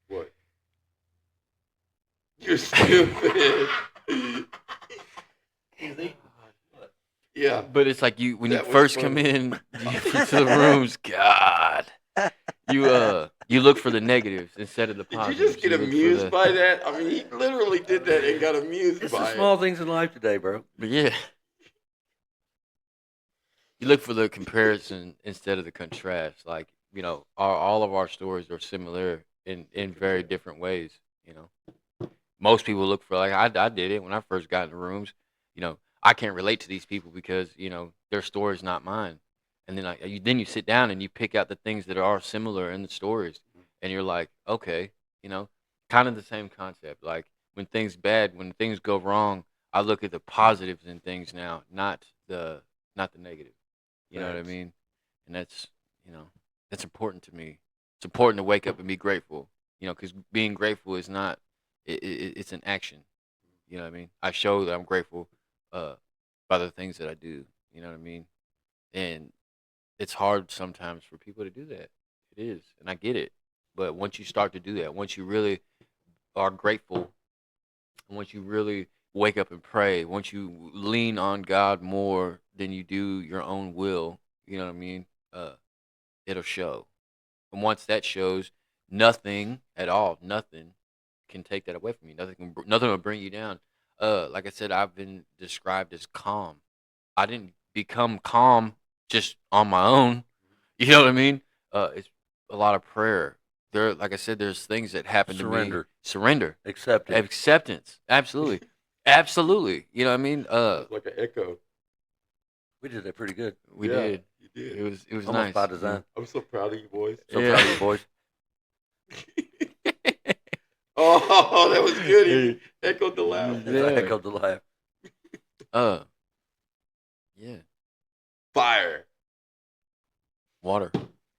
Speaker 1: What? You're stupid. Yeah.
Speaker 3: But it's like when you
Speaker 1: That was
Speaker 3: first come
Speaker 1: funny.
Speaker 3: in to the rooms, God, you look for the negatives instead of the
Speaker 1: Did you
Speaker 3: positives.
Speaker 1: just get
Speaker 3: You look for
Speaker 1: amused
Speaker 3: the
Speaker 1: by that? I mean, he literally did that and got amused
Speaker 2: It's
Speaker 1: by
Speaker 2: the
Speaker 1: it.
Speaker 2: small things in life today, bro.
Speaker 3: But yeah, you look for the comparison instead of the contrast. Like all of our stories are similar in very different ways. Most people look for like I did it when I first got in the rooms. I can't relate to these people because their story's not mine. And then you sit down and you pick out the things that are similar in the stories, and you're like, okay, kind of the same concept. Like when things go wrong, I look at the positives in things now, not the negative. You know what I
Speaker 1: Facts.
Speaker 3: mean? And that's important to me. It's important to wake up and be grateful. Because being grateful is not it's an action. You know what I mean? I show that I'm grateful uh, by the things that I do. You know what I mean? And it's hard sometimes for people to do that. It is, and I get it. But once you start to do that, once you really are grateful, and once you really wake up and pray, once you lean on God more than you do your own will, you know what I mean? It'll show. And once that shows, nothing at all, nothing can take that away from you. Nothing will bring you down. Like I said, I've been described as calm. I didn't become calm just on my own. You know what I mean? It's a lot of prayer. Like I said, there's things that happen to me. Surrender,
Speaker 2: Acceptance.
Speaker 3: acceptance. Absolutely, absolutely. You know what I mean?
Speaker 1: It's like an echo.
Speaker 2: We did that pretty good.
Speaker 3: We
Speaker 1: Yeah,
Speaker 3: did.
Speaker 1: you did.
Speaker 3: It was
Speaker 2: Almost
Speaker 3: nice.
Speaker 2: by design.
Speaker 1: I'm so proud of you boys.
Speaker 2: So
Speaker 3: Yeah.
Speaker 2: proud of you, boys.
Speaker 1: Oh, that was good. He echoed the laugh.
Speaker 2: It's a
Speaker 3: Yeah.
Speaker 2: heck of the laugh.
Speaker 3: Uh, yeah.
Speaker 1: Fire.
Speaker 3: Water.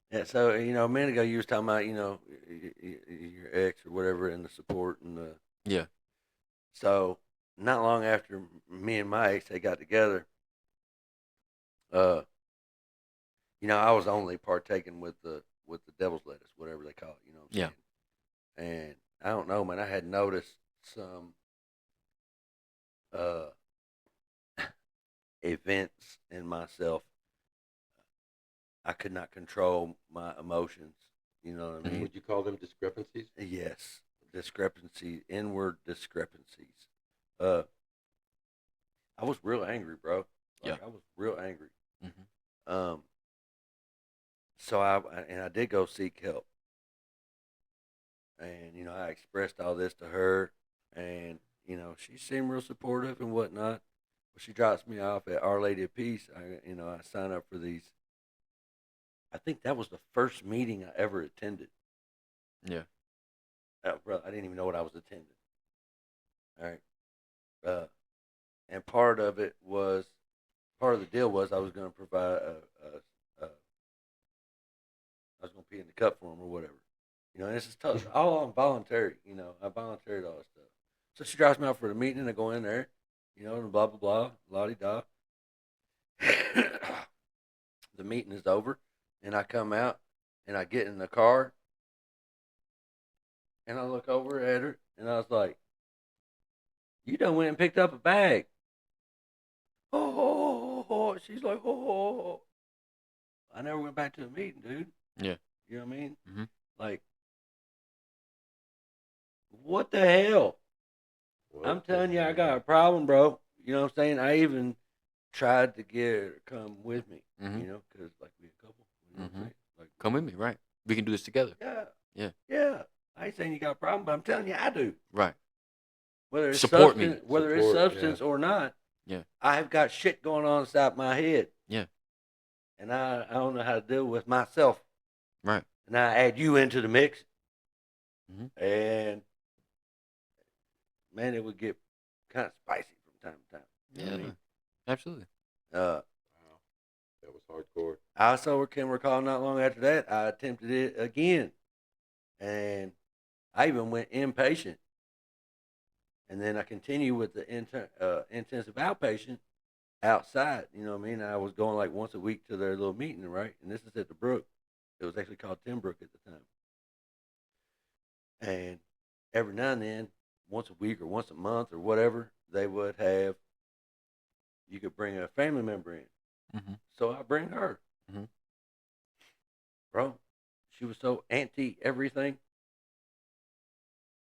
Speaker 2: Yeah, so a minute ago you was talking about your ex or whatever and the support and the.
Speaker 3: Yeah.
Speaker 2: So not long after me and my ex they got together, uh, I was only partaking with the devil's lettuce, whatever they call it. You know what I'm
Speaker 3: Yeah.
Speaker 2: saying? And I don't know, man. I had noticed some uh events in myself. I could not control my emotions. You know what I mean?
Speaker 1: Would you call them discrepancies?
Speaker 2: Yes, discrepancies, inward discrepancies. Uh, I was real angry, bro.
Speaker 3: Yeah.
Speaker 2: I was real angry.
Speaker 3: Hmm.
Speaker 2: So I did go seek help, and I expressed all this to her, And, she seemed real supportive and whatnot. But she drops me off at Our Lady of Peace. I sign up for these. I think that was the first meeting I ever attended.
Speaker 3: Yeah.
Speaker 2: Bro, I didn't even know what I was attending. All right. And part of the deal was I was going to provide I was going to pee in the cup for him or whatever. And this is tough. All voluntary. I volunteered all this stuff. So she drives me out for the meeting, and I go in there, and blah, blah, blah, la-di-da. The meeting is over, and I come out, and I get in the car, and I look over at her, and I was like, you done went and picked up a bag. Oh. She's like, oh. I never went back to the meeting, dude.
Speaker 3: Yeah.
Speaker 2: You know what I mean?
Speaker 3: Mm-hmm.
Speaker 2: Like, what the hell? I'm telling you, I got a problem, bro. You know what I'm saying? I even tried to get her to come with me, because, like, we a couple. You know what I'm saying? Like,
Speaker 3: come with me, right? We can do this together.
Speaker 2: Yeah. I ain't saying you got a problem, but I'm telling you, I do.
Speaker 3: Right.
Speaker 2: Whether it's
Speaker 3: Support me.
Speaker 2: it's substance or not.
Speaker 3: Yeah.
Speaker 2: I've got shit going on inside my head.
Speaker 3: Yeah.
Speaker 2: And I don't know how to deal with myself.
Speaker 3: Right.
Speaker 2: And I add you into the mix.
Speaker 3: Mm-hmm.
Speaker 2: And, man, it would get kind of spicy from time to time. You know what I mean?
Speaker 3: Absolutely.
Speaker 1: Wow. That was hardcore.
Speaker 2: I also can recall not long after that, I attempted it again. And I even went inpatient. And then I continued with the intensive outpatient outside. You know what I mean? I was going like once a week to their little meeting, right? And this is at the Brook. It was actually called Timbrook at the time. And every now and then, once a week or once a month or whatever, they would have, you could bring a family member in.
Speaker 3: Mm-hmm.
Speaker 2: So I bring her.
Speaker 3: Mm-hmm.
Speaker 2: Bro, she was so anti everything.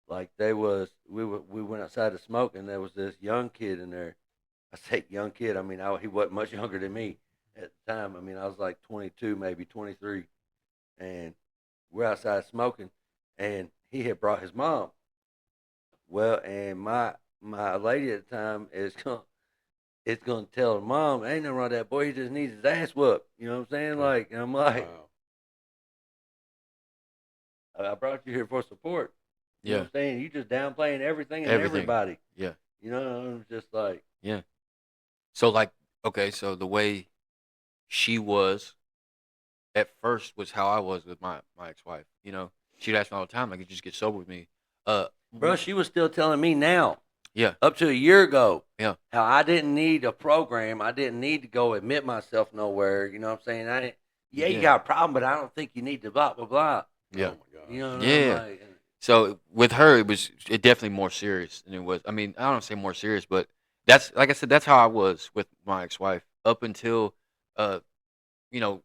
Speaker 2: Like we went outside to smoke, and there was this young kid in there. I say young kid, I mean, he wasn't much younger than me at the time. I mean, I was like 22, maybe 23. And we're outside smoking, and he had brought his mom. Well, and my lady at the time is gonna tell her mom, ain't nothing wrong with that boy, he just needs his ass whooped. You know what I'm saying? Like, and I'm like,
Speaker 1: Wow.
Speaker 2: I brought you here for support. You know what I'm saying? You just downplaying everything and everybody.
Speaker 3: Yeah.
Speaker 2: I'm just like,
Speaker 3: yeah. So like, okay, so the way she was at first was how I was with my ex-wife. She'd ask me all the time, like, you just get sober with me.
Speaker 2: bro, she was still telling me now.
Speaker 3: Yeah.
Speaker 2: Up to a year ago.
Speaker 3: Yeah.
Speaker 2: How I didn't need a program. I didn't need to go admit myself nowhere. You know what I'm saying? You got a problem, but I don't think you need to blah, blah, blah.
Speaker 3: Yeah.
Speaker 1: Oh my God.
Speaker 2: You know what
Speaker 3: Yeah.
Speaker 2: I'm like?
Speaker 3: So with her, it definitely more serious than it was. I mean, I don't say more serious, but that's, like I said, that's how I was with my ex-wife up until,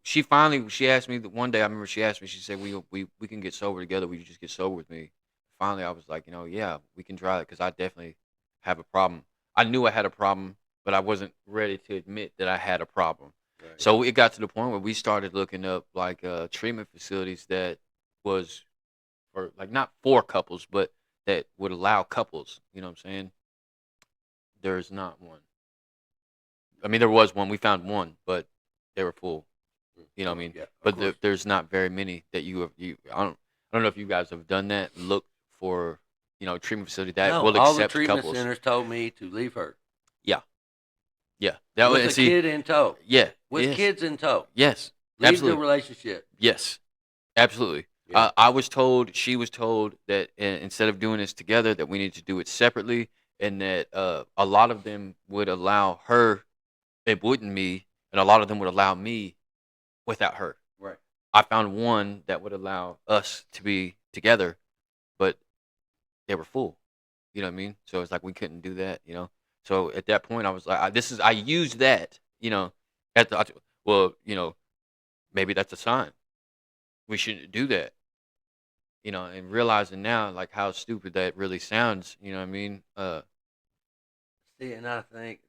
Speaker 3: she asked me one day. I remember she asked me. She said, "We can get sober together. Will you just get sober with me?" Finally, I was like, yeah, we can try it because I definitely have a problem. I knew I had a problem, but I wasn't ready to admit that I had a problem.
Speaker 1: Right.
Speaker 3: So it got to the point where we started looking up like treatment facilities that was for like not for couples, but that would allow couples. You know what I'm saying? There's not one. I mean, there was one. We found one, but they were full. You know what I mean?
Speaker 2: Yeah,
Speaker 3: but there's not very many that you have. I don't know if you guys have done that. Look for a treatment facility that will
Speaker 2: all the
Speaker 3: accept
Speaker 2: treatment
Speaker 3: couples.
Speaker 2: centers told me to leave her.
Speaker 3: Yeah. That
Speaker 2: with a kid in tow.
Speaker 3: Yeah.
Speaker 2: With
Speaker 3: yes.
Speaker 2: kids in tow.
Speaker 3: Yes.
Speaker 2: Leave
Speaker 3: absolutely.
Speaker 2: the relationship.
Speaker 3: Yes. Absolutely.
Speaker 1: Yeah.
Speaker 3: I was told, she was told that instead of doing this together, that we need to do it separately, and that a lot of them would allow her, it wouldn't me, and a lot of them would allow me without her.
Speaker 2: Right.
Speaker 3: I found one that would allow us to be together, but they were full. You know what I mean? So it's like we couldn't do that. So at that point, I was like, I used that. Maybe that's a sign. We shouldn't do that. And realizing now, like, how stupid that really sounds. You know what I mean?
Speaker 2: See, and I think,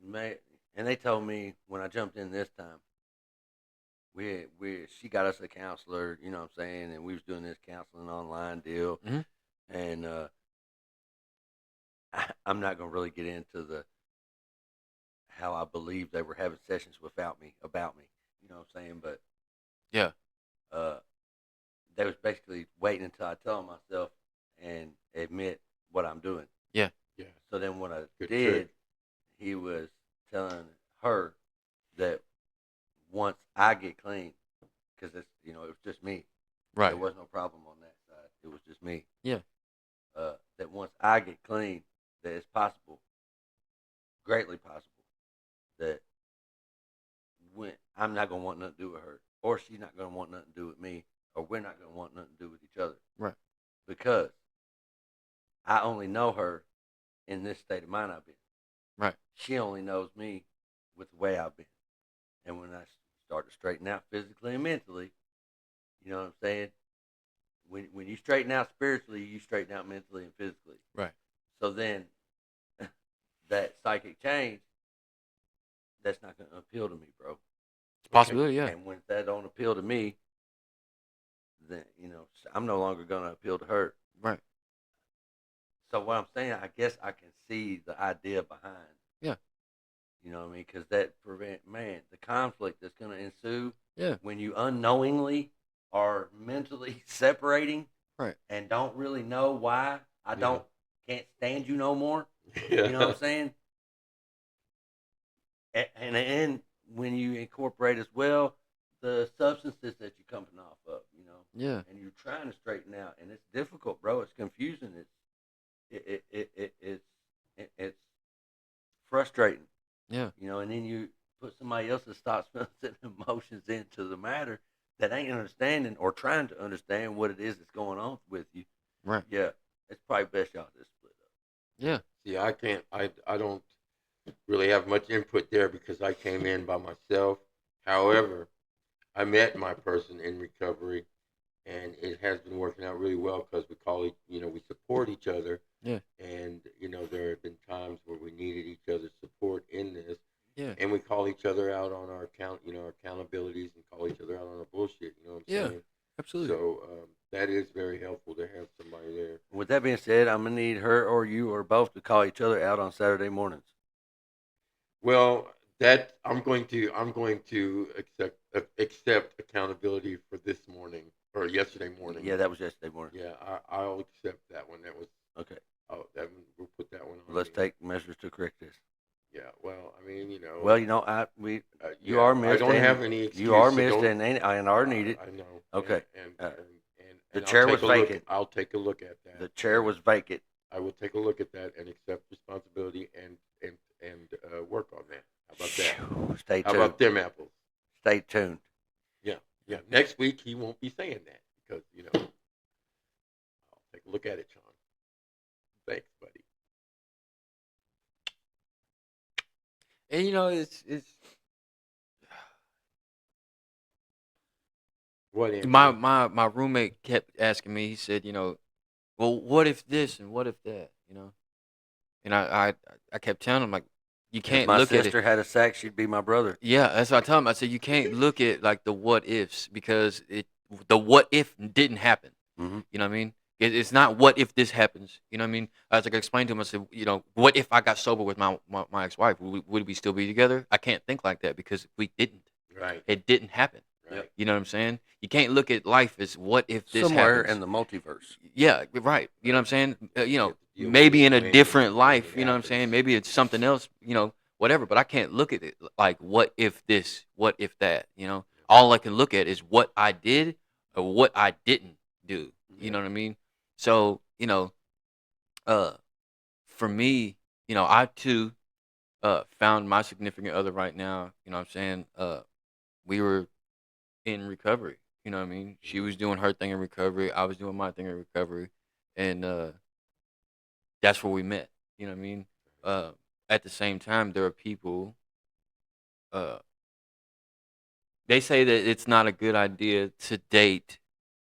Speaker 2: and they told me when I jumped in this time, she got us a counselor, you know what I'm saying, and we was doing this counseling online deal,
Speaker 3: Mhm.
Speaker 2: and I'm not gonna really get into the how I believe they were having sessions without me about me. You know what I'm saying? But
Speaker 3: Yeah.
Speaker 2: they was basically waiting until I tell myself and admit what I'm doing.
Speaker 3: Yeah.
Speaker 1: Yeah.
Speaker 2: So then what I
Speaker 1: Good
Speaker 2: did,
Speaker 1: trick.
Speaker 2: he was telling her that once I get clean, because it's it was just me.
Speaker 3: Right.
Speaker 2: There was no problem on that side. It was just me.
Speaker 3: Yeah.
Speaker 2: That once I get clean, that it's possible, greatly possible, that when I'm not gonna want nothing to do with her, or she's not gonna want nothing to do with me, or we're not gonna want nothing to do with each other.
Speaker 3: Right.
Speaker 2: Because I only know her in this state of mind I've been.
Speaker 3: Right.
Speaker 2: She only knows me with the way I've been. And when I start to straighten out physically and mentally, you know what I'm saying? When you straighten out spiritually, you straighten out mentally and physically.
Speaker 3: Right.
Speaker 2: So then that psychic change, that's not going to appeal to me, bro.
Speaker 3: It's a possibility, yeah.
Speaker 2: And when that don't appeal to me, then, I'm no longer going to appeal to her.
Speaker 3: Right.
Speaker 2: So what I'm saying, I guess I can see the idea behind.
Speaker 3: Yeah.
Speaker 2: You know what I mean? Because that the conflict that's going to ensue.
Speaker 3: Yeah.
Speaker 2: When you unknowingly are mentally separating.
Speaker 3: Right.
Speaker 2: And don't really know why can't stand you no more.
Speaker 1: Yeah.
Speaker 2: You know what I'm saying? And when you incorporate as well the substances that you're coming off of,
Speaker 3: Yeah.
Speaker 2: and you're trying to straighten out, and it's difficult, bro. It's confusing. It's frustrating.
Speaker 3: Yeah.
Speaker 2: And then you put somebody else's thoughts, feelings, and emotions into the matter that ain't understanding or trying to understand what it is that's going on with you.
Speaker 3: Right.
Speaker 2: Yeah, it's probably best y'all just split up.
Speaker 3: Yeah.
Speaker 1: See, I don't really have much input there because I came in by myself. However, I met my person in recovery, and it has been working out really well because we support each other.
Speaker 3: Yeah.
Speaker 1: And there have been times where we needed each other's support in this.
Speaker 3: Yeah.
Speaker 1: And we call each other out on our our accountabilities, and call each other out on our bullshit. You know what I'm
Speaker 3: Yeah.
Speaker 1: saying?
Speaker 3: Absolutely.
Speaker 1: So that is very helpful to have somebody there.
Speaker 2: With that being said, I'm gonna need her or you or both to call each other out on Saturday mornings.
Speaker 1: Well, that I'm going to accept accountability for this morning or yesterday morning.
Speaker 2: Yeah, that was yesterday morning.
Speaker 1: Yeah, I'll accept that one. That was
Speaker 2: Okay.
Speaker 1: oh, we'll put that one on.
Speaker 2: Let's
Speaker 1: me.
Speaker 2: take measures to correct this.
Speaker 1: Yeah, well, I mean,
Speaker 2: Well, you
Speaker 1: yeah,
Speaker 2: are missed.
Speaker 1: I don't
Speaker 2: and
Speaker 1: have any excuse.
Speaker 2: You are
Speaker 1: so
Speaker 2: missed
Speaker 1: don't-
Speaker 2: and are needed.
Speaker 1: I know.
Speaker 2: Okay.
Speaker 1: And
Speaker 2: The
Speaker 1: I'll
Speaker 2: chair
Speaker 1: take
Speaker 2: was
Speaker 1: a look-
Speaker 2: vacant.
Speaker 1: I'll take a look at that.
Speaker 2: The chair was vacant.
Speaker 1: I will take a look at that and accept responsibility and work on that. How about that?
Speaker 2: Stay
Speaker 1: How
Speaker 2: tuned.
Speaker 1: about them apples?
Speaker 2: Stay tuned.
Speaker 1: Yeah. Next week he won't be saying that because I'll take a look at it, Sean. Thanks, buddy.
Speaker 3: And it's
Speaker 1: What? Andrew?
Speaker 3: my roommate kept asking me. He said, well, what if this and what if that, And I kept telling him, like, you
Speaker 2: If
Speaker 3: can't
Speaker 2: my
Speaker 3: look at it.
Speaker 2: sister had a sack, she'd be my brother.
Speaker 3: Yeah, that's what I tell him. I said you can't look at like the what ifs because the what if didn't happen.
Speaker 2: Mm-hmm.
Speaker 3: You know what I mean? It's not what if this happens. You know what I mean? I was like, I explained to him. I said, what if I got sober with my ex-wife? Would we still be together? I can't think like that because we didn't.
Speaker 1: Right.
Speaker 3: It didn't happen.
Speaker 1: Right.
Speaker 3: You know what I'm saying? You can't look at life as what if this
Speaker 2: Somewhere
Speaker 3: happens.
Speaker 2: in the multiverse.
Speaker 3: Yeah, right. You know what I'm saying?
Speaker 1: You have to deal
Speaker 3: Maybe
Speaker 1: with
Speaker 3: in
Speaker 1: it
Speaker 3: a
Speaker 1: when
Speaker 3: different
Speaker 1: it
Speaker 3: life. You know what I'm
Speaker 1: happens.
Speaker 3: saying? Maybe it's something else. Whatever. But I can't look at it like what if this, what if that. All I can look at is what I did or what I didn't do. You know what I mean? So for me, I too found my significant other right now. You know what I'm saying? We were in recovery. You know what I mean? She was doing her thing in recovery. I was doing my thing in recovery. And that's where we met. You know what I mean? At the same time, there are people, they say that it's not a good idea to date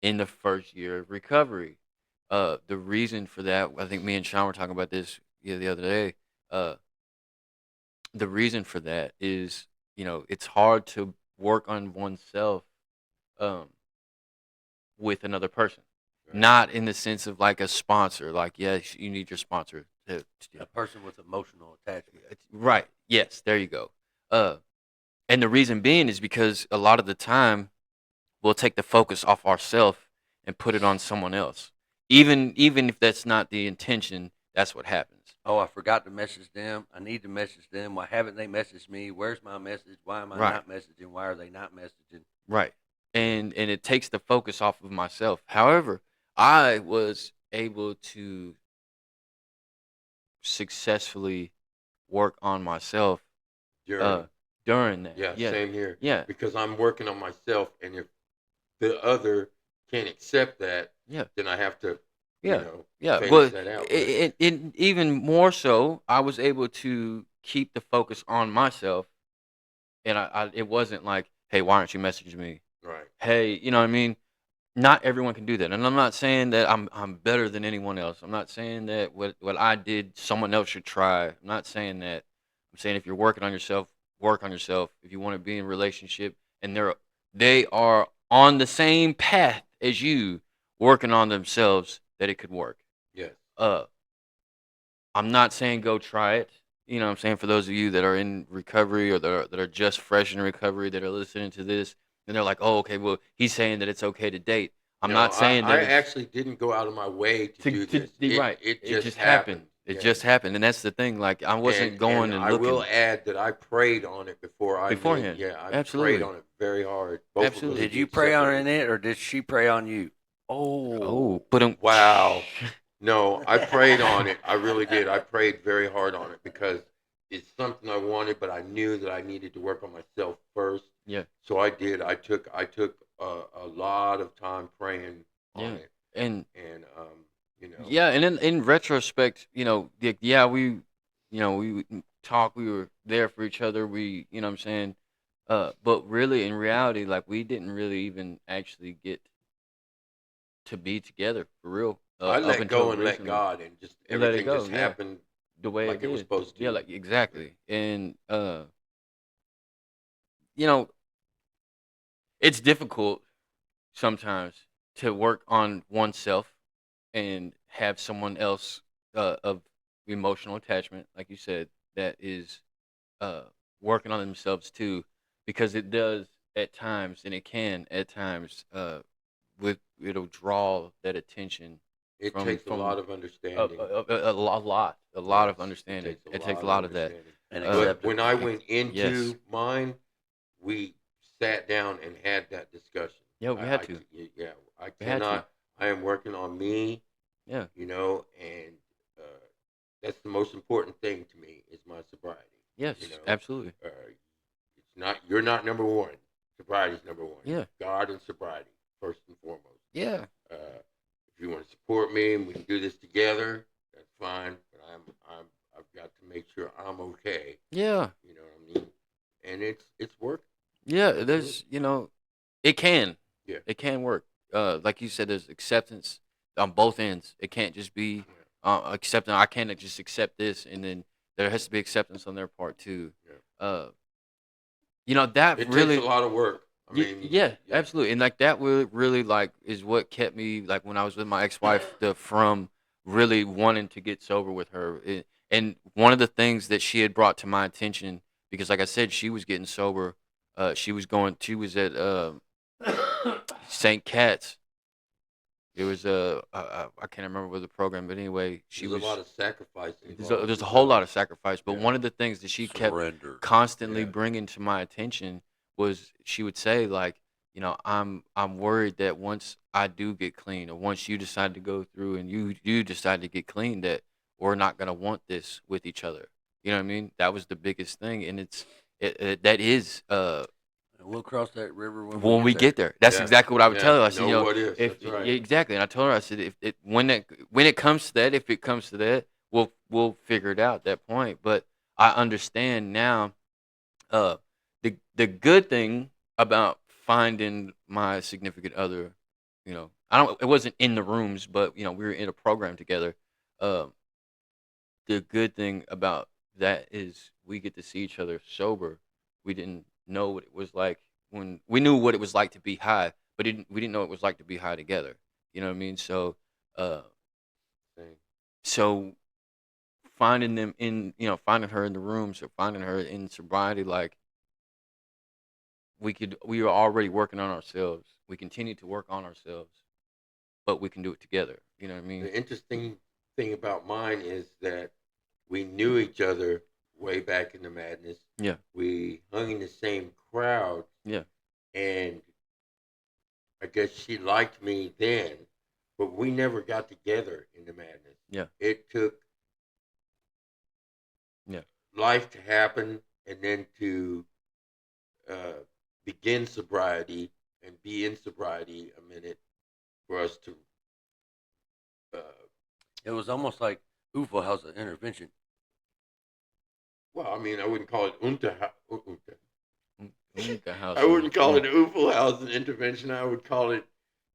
Speaker 3: in the first year of recovery. The reason for that, I think me and Sean were talking about this the other day. The reason for that is, it's hard to work on oneself with another person.
Speaker 1: Right.
Speaker 3: Not in the sense of like a sponsor. Like, yes, you need your sponsor
Speaker 2: A person with emotional attachment.
Speaker 3: Right. Yes. There you go. And the reason being is because a lot of the time we'll take the focus off ourselves and put it on someone else. Even if that's not the intention, that's what happens.
Speaker 2: Oh, I forgot to message them. I need to message them. Why haven't they messaged me? Where's my message? Why am I
Speaker 3: Right.
Speaker 2: not messaging? Why are they not messaging?
Speaker 3: Right. And it takes the focus off of myself. However, I was able to successfully work on myself
Speaker 1: During,
Speaker 3: during that.
Speaker 1: yeah,
Speaker 3: Yeah.
Speaker 1: same here.
Speaker 3: Yeah.
Speaker 1: Because I'm working on myself, and if the other can't accept that,
Speaker 3: Yeah.
Speaker 1: then I have to,
Speaker 3: Yeah. Yeah.
Speaker 1: finish
Speaker 3: But
Speaker 1: that out.
Speaker 3: it even more so, I was able to keep the focus on myself, and I it wasn't like, hey, why aren't you messaging me?
Speaker 1: Right.
Speaker 3: Hey, you know what I mean? Not everyone can do that, and I'm not saying that I'm better than anyone else. I'm not saying that what I did someone else should try. I'm not saying that. I'm saying if you're working on yourself, work on yourself. If you want to be in a relationship and they are on the same path as you, working on themselves, that it could work.
Speaker 1: Yes.
Speaker 3: I'm not saying go try it. You know what I'm saying? For those of you that are in recovery or that are just fresh in recovery that are listening to this, and they're like, oh, okay, well, he's saying that it's okay to date. I'm
Speaker 1: No,
Speaker 3: not saying that
Speaker 1: I
Speaker 3: it's
Speaker 1: actually didn't go out of my way to do this.
Speaker 3: right.
Speaker 1: It
Speaker 3: It
Speaker 1: just
Speaker 3: happened.
Speaker 1: happened.
Speaker 3: It
Speaker 1: Yeah.
Speaker 3: just happened. And that's the thing. Like, I wasn't going and
Speaker 1: I
Speaker 3: looking
Speaker 1: will add that I prayed on it before I
Speaker 3: beforehand.
Speaker 1: Made, yeah, I
Speaker 3: Absolutely.
Speaker 1: prayed on it very hard. Both
Speaker 3: Absolutely.
Speaker 1: of us
Speaker 2: Did you pray on
Speaker 1: separately.
Speaker 2: it, or did she pray on you?
Speaker 3: Oh, but
Speaker 1: Wow. No, I prayed on it. I really did. I prayed very hard on it because it's something I wanted, but I knew that I needed to work on myself first.
Speaker 3: yeah.
Speaker 1: So I did. I took a lot of time praying on
Speaker 3: Yeah.
Speaker 1: it,
Speaker 3: And
Speaker 1: and
Speaker 3: yeah, and in retrospect, yeah, we talk, we were there for each other, you know what I'm saying? But really, in reality, like, we didn't really even actually get to be together for real,
Speaker 1: I
Speaker 3: up
Speaker 1: let
Speaker 3: until
Speaker 1: go and let
Speaker 3: recently.
Speaker 1: God, and just
Speaker 3: We let it
Speaker 1: everything
Speaker 3: go,
Speaker 1: just
Speaker 3: yeah,
Speaker 1: happened
Speaker 3: the way it
Speaker 1: like it was
Speaker 3: did.
Speaker 1: supposed
Speaker 3: Yeah,
Speaker 1: to.
Speaker 3: like, exactly. And, you know, it's difficult sometimes to work on oneself and have someone else of emotional attachment, like you said, that is uh, working on themselves too, because it does at times, and it can at times, it'll draw that attention
Speaker 1: It
Speaker 3: from
Speaker 1: takes a lot of
Speaker 3: a,
Speaker 1: understanding.
Speaker 3: a lot
Speaker 1: Yes,
Speaker 3: of
Speaker 1: it
Speaker 3: understanding.
Speaker 1: takes a
Speaker 3: It takes
Speaker 1: lot
Speaker 3: a
Speaker 1: of
Speaker 3: lot of that.
Speaker 1: understanding.
Speaker 2: And
Speaker 1: But
Speaker 2: acceptance.
Speaker 1: when I went
Speaker 3: Yes,
Speaker 1: into mine, we sat down and had that discussion.
Speaker 3: yeah, we had to.
Speaker 1: Yeah, I
Speaker 3: We had to.
Speaker 1: cannot. I am working on me,
Speaker 3: Yeah.
Speaker 1: and uh, that's the most important thing to me is my sobriety.
Speaker 3: Yes.
Speaker 1: You know,
Speaker 3: Absolutely.
Speaker 1: it's not you're not number one. Sobriety's number one.
Speaker 3: Yeah.
Speaker 1: God and sobriety first and foremost.
Speaker 3: Yeah.
Speaker 1: If you want to support me and we can do this together, that's fine. But I've got to make sure I'm okay.
Speaker 3: Yeah.
Speaker 1: You know what I mean? And it's work.
Speaker 3: Yeah.
Speaker 1: Absolutely.
Speaker 3: It can.
Speaker 1: Yeah.
Speaker 3: It can work. Like you said, there's acceptance on both ends. It can't just be accepting. I can't just accept this, and then there has to be acceptance on their part too.
Speaker 1: Yeah.
Speaker 3: That
Speaker 1: It
Speaker 3: really.
Speaker 1: takes a lot of work. I mean,
Speaker 3: Yeah, absolutely, and like that really like is what kept me, like, when I was with my ex-wife, from really wanting to get sober with her. And one of the things that she had brought to my attention, because like I said, she was getting sober. She was at St. Cat's. It was I can't remember what the program, but anyway,
Speaker 1: there's a lot of sacrifice
Speaker 3: there's
Speaker 1: involved.
Speaker 3: a whole lot of sacrifice. But
Speaker 1: Yeah.
Speaker 3: one of the things that she kept
Speaker 2: Surrender.
Speaker 3: constantly
Speaker 1: Yeah.
Speaker 3: bringing to my attention was, she would say, like, I'm worried that once I do get clean, or once you decide to go through and you decide to get clean, that we're not gonna want this with each other. You know what I mean? That was the biggest thing, and that is
Speaker 2: And we'll cross that river
Speaker 3: when we get there. That's
Speaker 1: Yeah.
Speaker 3: exactly what I would
Speaker 1: Yeah.
Speaker 3: tell her. I said,
Speaker 1: Know what is.
Speaker 3: if
Speaker 1: That's right.
Speaker 3: yeah, exactly, and I told her, I said, if it when it comes to that, if it comes to that, we'll figure it out at that point. But I understand now. Uh, the good thing about finding my significant other, it wasn't in the rooms, but we were in a program together. Um, the good thing about that is we get to see each other sober. We didn't know what it was like when we knew what it was like to be high, but we didn't know what it was like to be high together. You know what I mean? So, uh,
Speaker 1: Same.
Speaker 3: so finding them in, finding her in the rooms or finding her in sobriety, like we were already working on ourselves. We continue to work on ourselves, but we can do it together. You know what I mean?
Speaker 1: The interesting thing about mine is that we knew each other way back in the madness.
Speaker 3: Yeah.
Speaker 1: We hung in the same crowd,
Speaker 3: Yeah.
Speaker 1: and I guess she liked me then, but we never got together in the madness.
Speaker 3: Yeah.
Speaker 1: It took
Speaker 3: Yeah.
Speaker 1: life to happen, and then to begin sobriety and be in sobriety a minute for us to.
Speaker 2: It was almost like UFO House intervention.
Speaker 1: Well, I mean, I wouldn't call it unta.
Speaker 3: The house.
Speaker 1: I wouldn't call it UFO House intervention. I would call it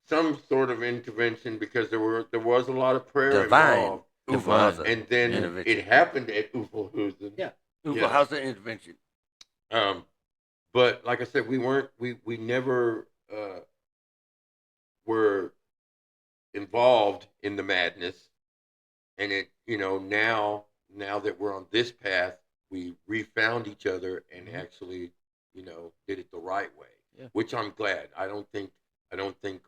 Speaker 1: some sort of intervention, because there was a lot of prayer
Speaker 2: Divine
Speaker 1: involved.
Speaker 2: UFO House
Speaker 1: And then
Speaker 2: intervention.
Speaker 1: it happened at UFO Houston.
Speaker 2: Yeah. UFO
Speaker 1: Yeah.
Speaker 2: House intervention.
Speaker 1: But like I said, we never were involved in the madness, and it, now that we're on this path, we refound each other and actually, did it the right way.
Speaker 3: Yeah.
Speaker 1: Which I'm glad. I don't think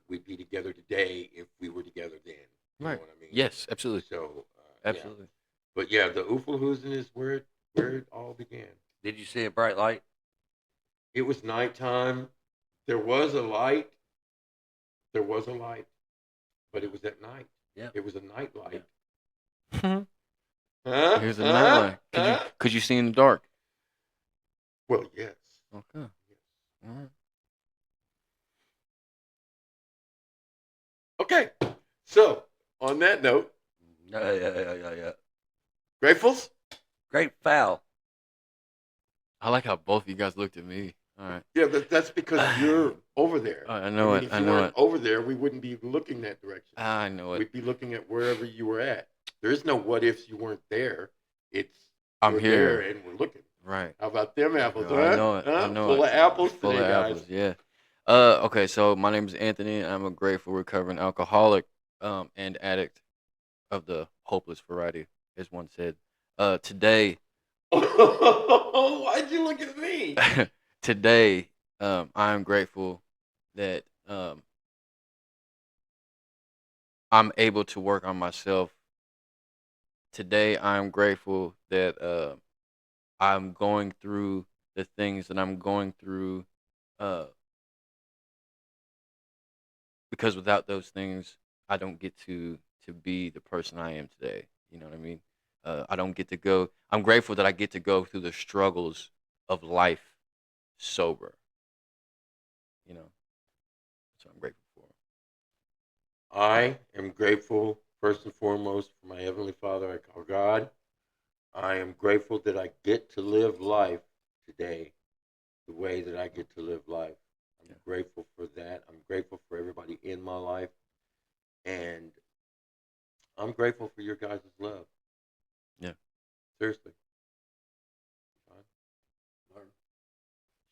Speaker 1: we'd be together today if we were together then. You know what I mean?
Speaker 3: Yes, absolutely.
Speaker 1: So
Speaker 3: Absolutely.
Speaker 1: Yeah. But yeah, the Ooflehusen is where it all began.
Speaker 2: Did you see a bright light?
Speaker 1: It was nighttime. There was a light. But it was at night.
Speaker 2: Yeah.
Speaker 1: It was a night light.
Speaker 3: Here's a night light. Could you see in the dark?
Speaker 1: Well, yes.
Speaker 3: Okay. All right.
Speaker 1: Okay. So, on that note,
Speaker 2: Yeah.
Speaker 1: gratefuls?
Speaker 2: Great foul.
Speaker 3: I like how both of you guys looked at me. All right.
Speaker 1: Yeah, that's because you're over there.
Speaker 3: I know it.
Speaker 1: If
Speaker 3: I
Speaker 1: you
Speaker 3: know
Speaker 1: weren't
Speaker 3: it.
Speaker 1: over there, we wouldn't be looking that direction.
Speaker 3: I know it.
Speaker 1: We'd be looking at wherever you were at. There is no what ifs you weren't there. It's
Speaker 3: I'm
Speaker 1: we're
Speaker 3: here.
Speaker 1: there and we're looking.
Speaker 3: Right.
Speaker 1: How about them apples, huh?
Speaker 3: I know it. I know
Speaker 1: Full
Speaker 3: it.
Speaker 1: of apples
Speaker 3: Full
Speaker 1: today,
Speaker 3: of
Speaker 1: guys.
Speaker 3: apples. Yeah. Okay. So my name is Anthony. I'm a grateful recovering alcoholic, and addict of the hopeless variety, as one said. Today,
Speaker 1: Why'd you look at me?
Speaker 3: today, I'm grateful that I'm able to work on myself. Today, I'm grateful that I'm going through the things that I'm going through, because without those things, I don't get to be the person I am today. You know what I mean? I don't get to go. I'm grateful that I get to go through the struggles of life sober. So I'm grateful for.
Speaker 1: I am grateful, first and foremost, for my Heavenly Father I call God. I am grateful that I get to live life today the way that I get to live life. I'm grateful for that. I'm grateful for everybody in my life. And I'm grateful for your guys' love.
Speaker 3: Yeah.
Speaker 1: Seriously.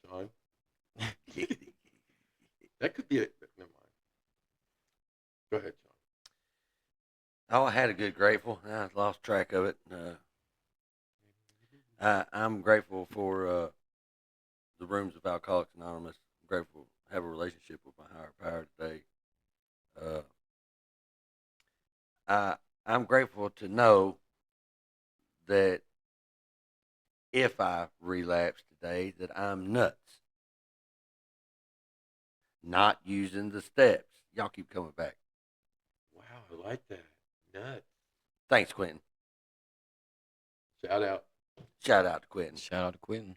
Speaker 1: Sean? That could be it. Never mind. Go ahead, Sean.
Speaker 2: Oh, I had a good grateful. I lost track of it. I'm grateful for the rooms of Alcoholics Anonymous. I'm grateful to have a relationship with my higher power today. I'm grateful to know that if I relapse today, that I'm nuts. Not using the steps. Y'all keep coming back.
Speaker 1: Wow, I like that. Nuts.
Speaker 2: Thanks, Quentin.
Speaker 1: Shout out.
Speaker 2: Shout out to Quentin.
Speaker 3: Shout out to Quentin.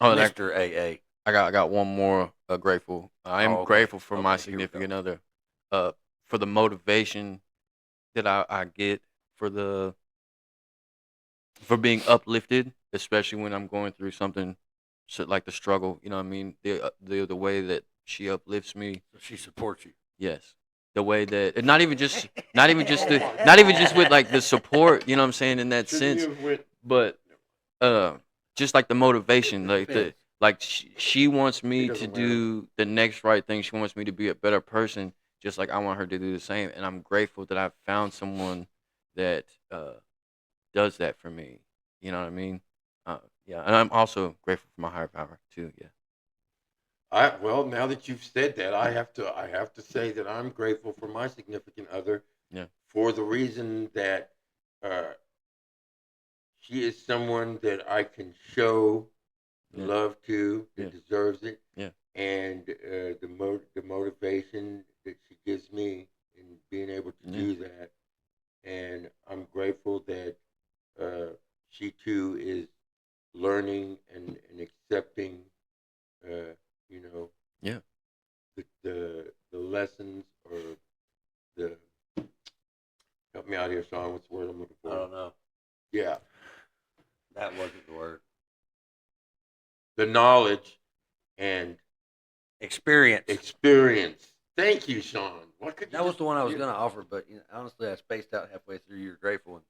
Speaker 3: Oh,
Speaker 2: Mr. AA.
Speaker 3: I got one more grateful. I am grateful for my significant other, for the motivation that I get, for being uplifted, especially when I'm going through something like the struggle. You know what I mean? The way that she uplifts me.
Speaker 2: So she supports you.
Speaker 3: Yes. The way that, and not even just with like the support, you know what I'm saying, in that sense, but just like the motivation, like she wants me to do the next right thing. She wants me to be a better person, just like I want her to do the same. And I'm grateful that I found someone that does that for me. You know what I mean? Yeah, and I'm also grateful for my higher power too. Yeah.
Speaker 1: Well, now that you've said that, I have to say that I'm grateful for my significant other
Speaker 3: Yeah.
Speaker 1: for the reason that uh, she is someone that I can show
Speaker 3: Yeah.
Speaker 1: love to that
Speaker 3: Yeah.
Speaker 1: deserves it,
Speaker 3: Yeah.
Speaker 1: and the motivation that she gives me in being able to
Speaker 3: Yeah.
Speaker 1: do that, and I'm grateful that she too is learning and accepting, uh, you know,
Speaker 3: Yeah.
Speaker 1: the lessons or the help me out here, Sean. What's the word I'm looking
Speaker 2: I
Speaker 1: for?
Speaker 2: don't know.
Speaker 1: Yeah,
Speaker 2: That wasn't the word.
Speaker 1: the knowledge and
Speaker 2: Experience.
Speaker 1: experience. Thank you, Sean. What could you?
Speaker 2: That was
Speaker 1: just-
Speaker 2: the one I was
Speaker 1: you-
Speaker 2: going to offer, but honestly, I spaced out halfway through. You're grateful, and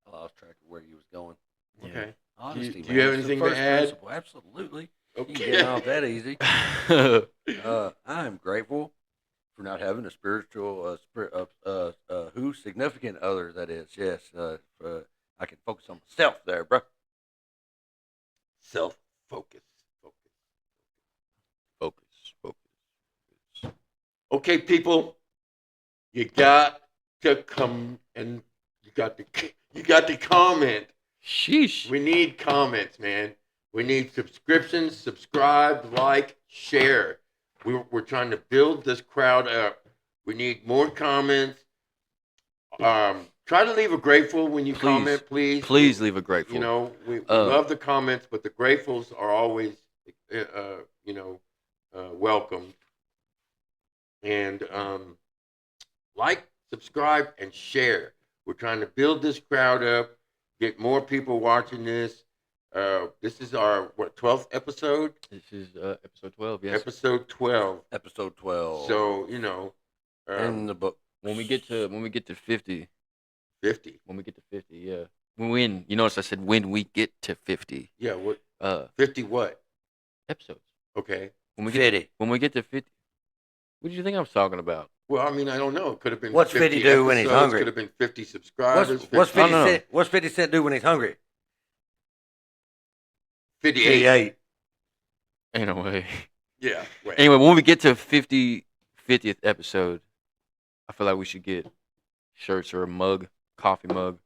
Speaker 2: I lost track of where you was going.
Speaker 1: Okay.
Speaker 2: Honesty,
Speaker 1: do you have
Speaker 2: man. It's the
Speaker 1: anything to
Speaker 2: first
Speaker 1: add?
Speaker 2: principle. Absolutely. You ain't
Speaker 1: Okay.
Speaker 2: getting off that easy.
Speaker 3: Yeah.
Speaker 2: I am grateful for not having a spiritual, significant other. That is, yes. I can focus on myself there, bro.
Speaker 1: Self focus.
Speaker 3: Focus.
Speaker 1: Okay, people, you got to come and you got to comment.
Speaker 3: Sheesh.
Speaker 1: We need comments, man. We need subscriptions, subscribe, like, share. We're trying to build this crowd up. We need more comments. Try to leave a grateful when you
Speaker 3: Please.
Speaker 1: comment, please.
Speaker 3: Please leave a grateful.
Speaker 1: You know, we love the comments, but the gratefuls are always, welcomed. And like, subscribe, and share. We're trying to build this crowd up, get more people watching this. This is our 12th episode.
Speaker 3: This is episode 12. Yes.
Speaker 1: Episode 12.
Speaker 2: Episode 12.
Speaker 1: So
Speaker 2: in the book.
Speaker 3: When we get to 50.
Speaker 1: 50.
Speaker 3: When we get to 50, yeah. When you notice I said when we get to 50.
Speaker 1: Yeah. What?
Speaker 3: 50
Speaker 1: 50 what?
Speaker 3: episodes.
Speaker 1: Okay.
Speaker 3: When we
Speaker 2: 50.
Speaker 3: When we get to 50. What did you think I was talking about?
Speaker 1: Well, I mean, I don't know. It could have been.
Speaker 2: What's 50 do when he's
Speaker 1: episodes,
Speaker 2: hungry?
Speaker 1: Could have been 50 subscribers.
Speaker 2: What's 50
Speaker 3: no.
Speaker 2: Cent? What's 50 Cent do when he's hungry?
Speaker 1: 58.
Speaker 2: 58.
Speaker 3: Ain't no way.
Speaker 1: Yeah. Right.
Speaker 3: Anyway, when we get to 50th episode, I feel like we should get shirts or a mug, coffee mug,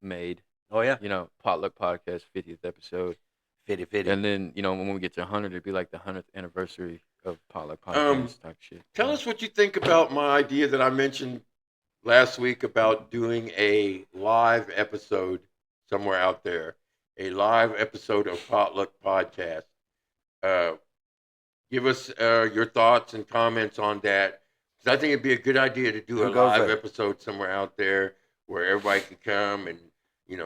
Speaker 3: made.
Speaker 2: Oh yeah.
Speaker 3: You know, Potluck Podcast 50th episode.
Speaker 2: 50.
Speaker 3: And then, when we get to 100, it'd be like the 100th anniversary of Potluck Podcast type shit.
Speaker 1: Tell us what you think about my idea that I mentioned last week about doing a live episode somewhere out there, a live episode of Potluck Podcast. Give us your thoughts and comments on that, because I think it'd be a good idea to do
Speaker 2: Who
Speaker 1: a
Speaker 2: goes
Speaker 1: live
Speaker 2: there?
Speaker 1: episode somewhere out there where everybody can come and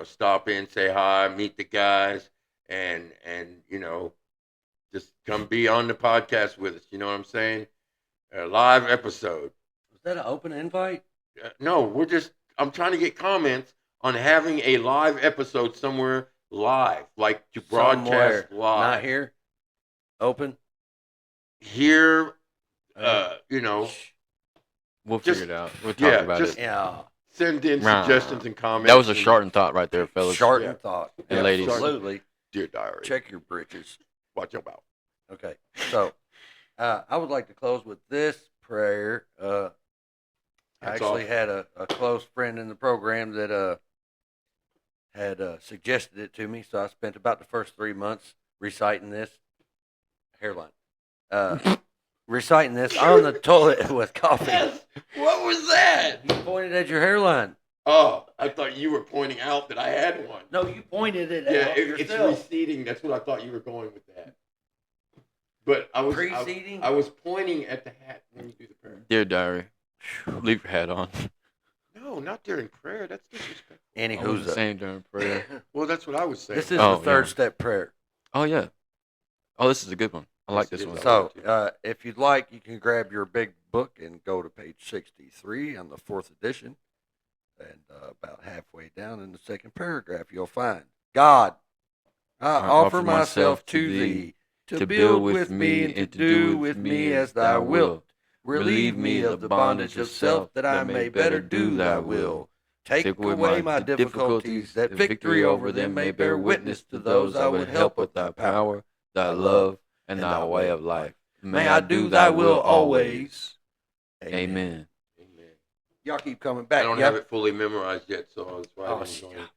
Speaker 1: stop in, say hi, meet the guys, and just come be on the podcast with us. You know what I'm saying? A live episode.
Speaker 2: Was that an open invite?
Speaker 1: No, I'm trying to get comments on having a live episode somewhere live, like to broadcast
Speaker 2: Somewhere.
Speaker 1: live.
Speaker 2: Not here. Open.
Speaker 1: Here,
Speaker 3: We'll
Speaker 1: just-
Speaker 3: figure it out. We'll talk
Speaker 1: yeah,
Speaker 3: about
Speaker 1: just-
Speaker 3: it.
Speaker 2: Yeah.
Speaker 1: send in
Speaker 3: Right.
Speaker 1: suggestions and comments.
Speaker 3: That was a
Speaker 1: and-
Speaker 3: shortened thought right there, fellas.
Speaker 2: Short
Speaker 1: Yeah.
Speaker 2: and thought.
Speaker 3: And ladies.
Speaker 2: Absolutely.
Speaker 1: Dear diary.
Speaker 2: Check your britches.
Speaker 1: Watch your mouth.
Speaker 2: Okay. So, I would like to close with this prayer. I
Speaker 1: That's
Speaker 2: actually
Speaker 1: all.
Speaker 2: had a close friend in the program that had suggested it to me, so I spent about the first 3 months reciting this hairline. Reciting this on the toilet with coffee.
Speaker 1: Yes. What was that?
Speaker 2: You pointed at your hairline.
Speaker 1: Oh, I thought you were pointing out that I had one.
Speaker 2: No, you pointed it
Speaker 1: Yeah,
Speaker 2: at
Speaker 1: it's
Speaker 2: yourself.
Speaker 1: receding. That's what I thought you were going with that. But I was
Speaker 2: Preceding?
Speaker 1: I was pointing at the hat when you do the prayer.
Speaker 3: Dear diary, leave your hat on.
Speaker 1: No, not during prayer. That's disrespectful.
Speaker 3: I
Speaker 2: Anywho's
Speaker 3: wasn't saying during prayer.
Speaker 1: Well, that's what I was saying.
Speaker 2: This is
Speaker 3: Oh,
Speaker 2: the third
Speaker 3: yeah.
Speaker 2: step prayer.
Speaker 3: Oh, yeah. Oh, this is a good one. I like
Speaker 1: Yes,
Speaker 3: this
Speaker 1: it
Speaker 3: one.
Speaker 1: is.
Speaker 2: So, if you'd like, you can grab your big book and go to page 63 on the 4th edition. And about halfway down in the second paragraph, you'll find, God, I offer myself to thee to build with me and to do with me as thou wilt. Relieve me of the bondage of self, that I may better do thy will. Take away my difficulties, that victory over them may bear witness to those I would help with thy power,
Speaker 3: thy love, and thy way of life.
Speaker 2: May I do thy will always.
Speaker 3: Amen.
Speaker 1: Amen.
Speaker 2: Y'all keep coming
Speaker 1: I
Speaker 2: back.
Speaker 1: don't have it fully memorized yet, so that's why
Speaker 2: Oh,
Speaker 1: I'm going.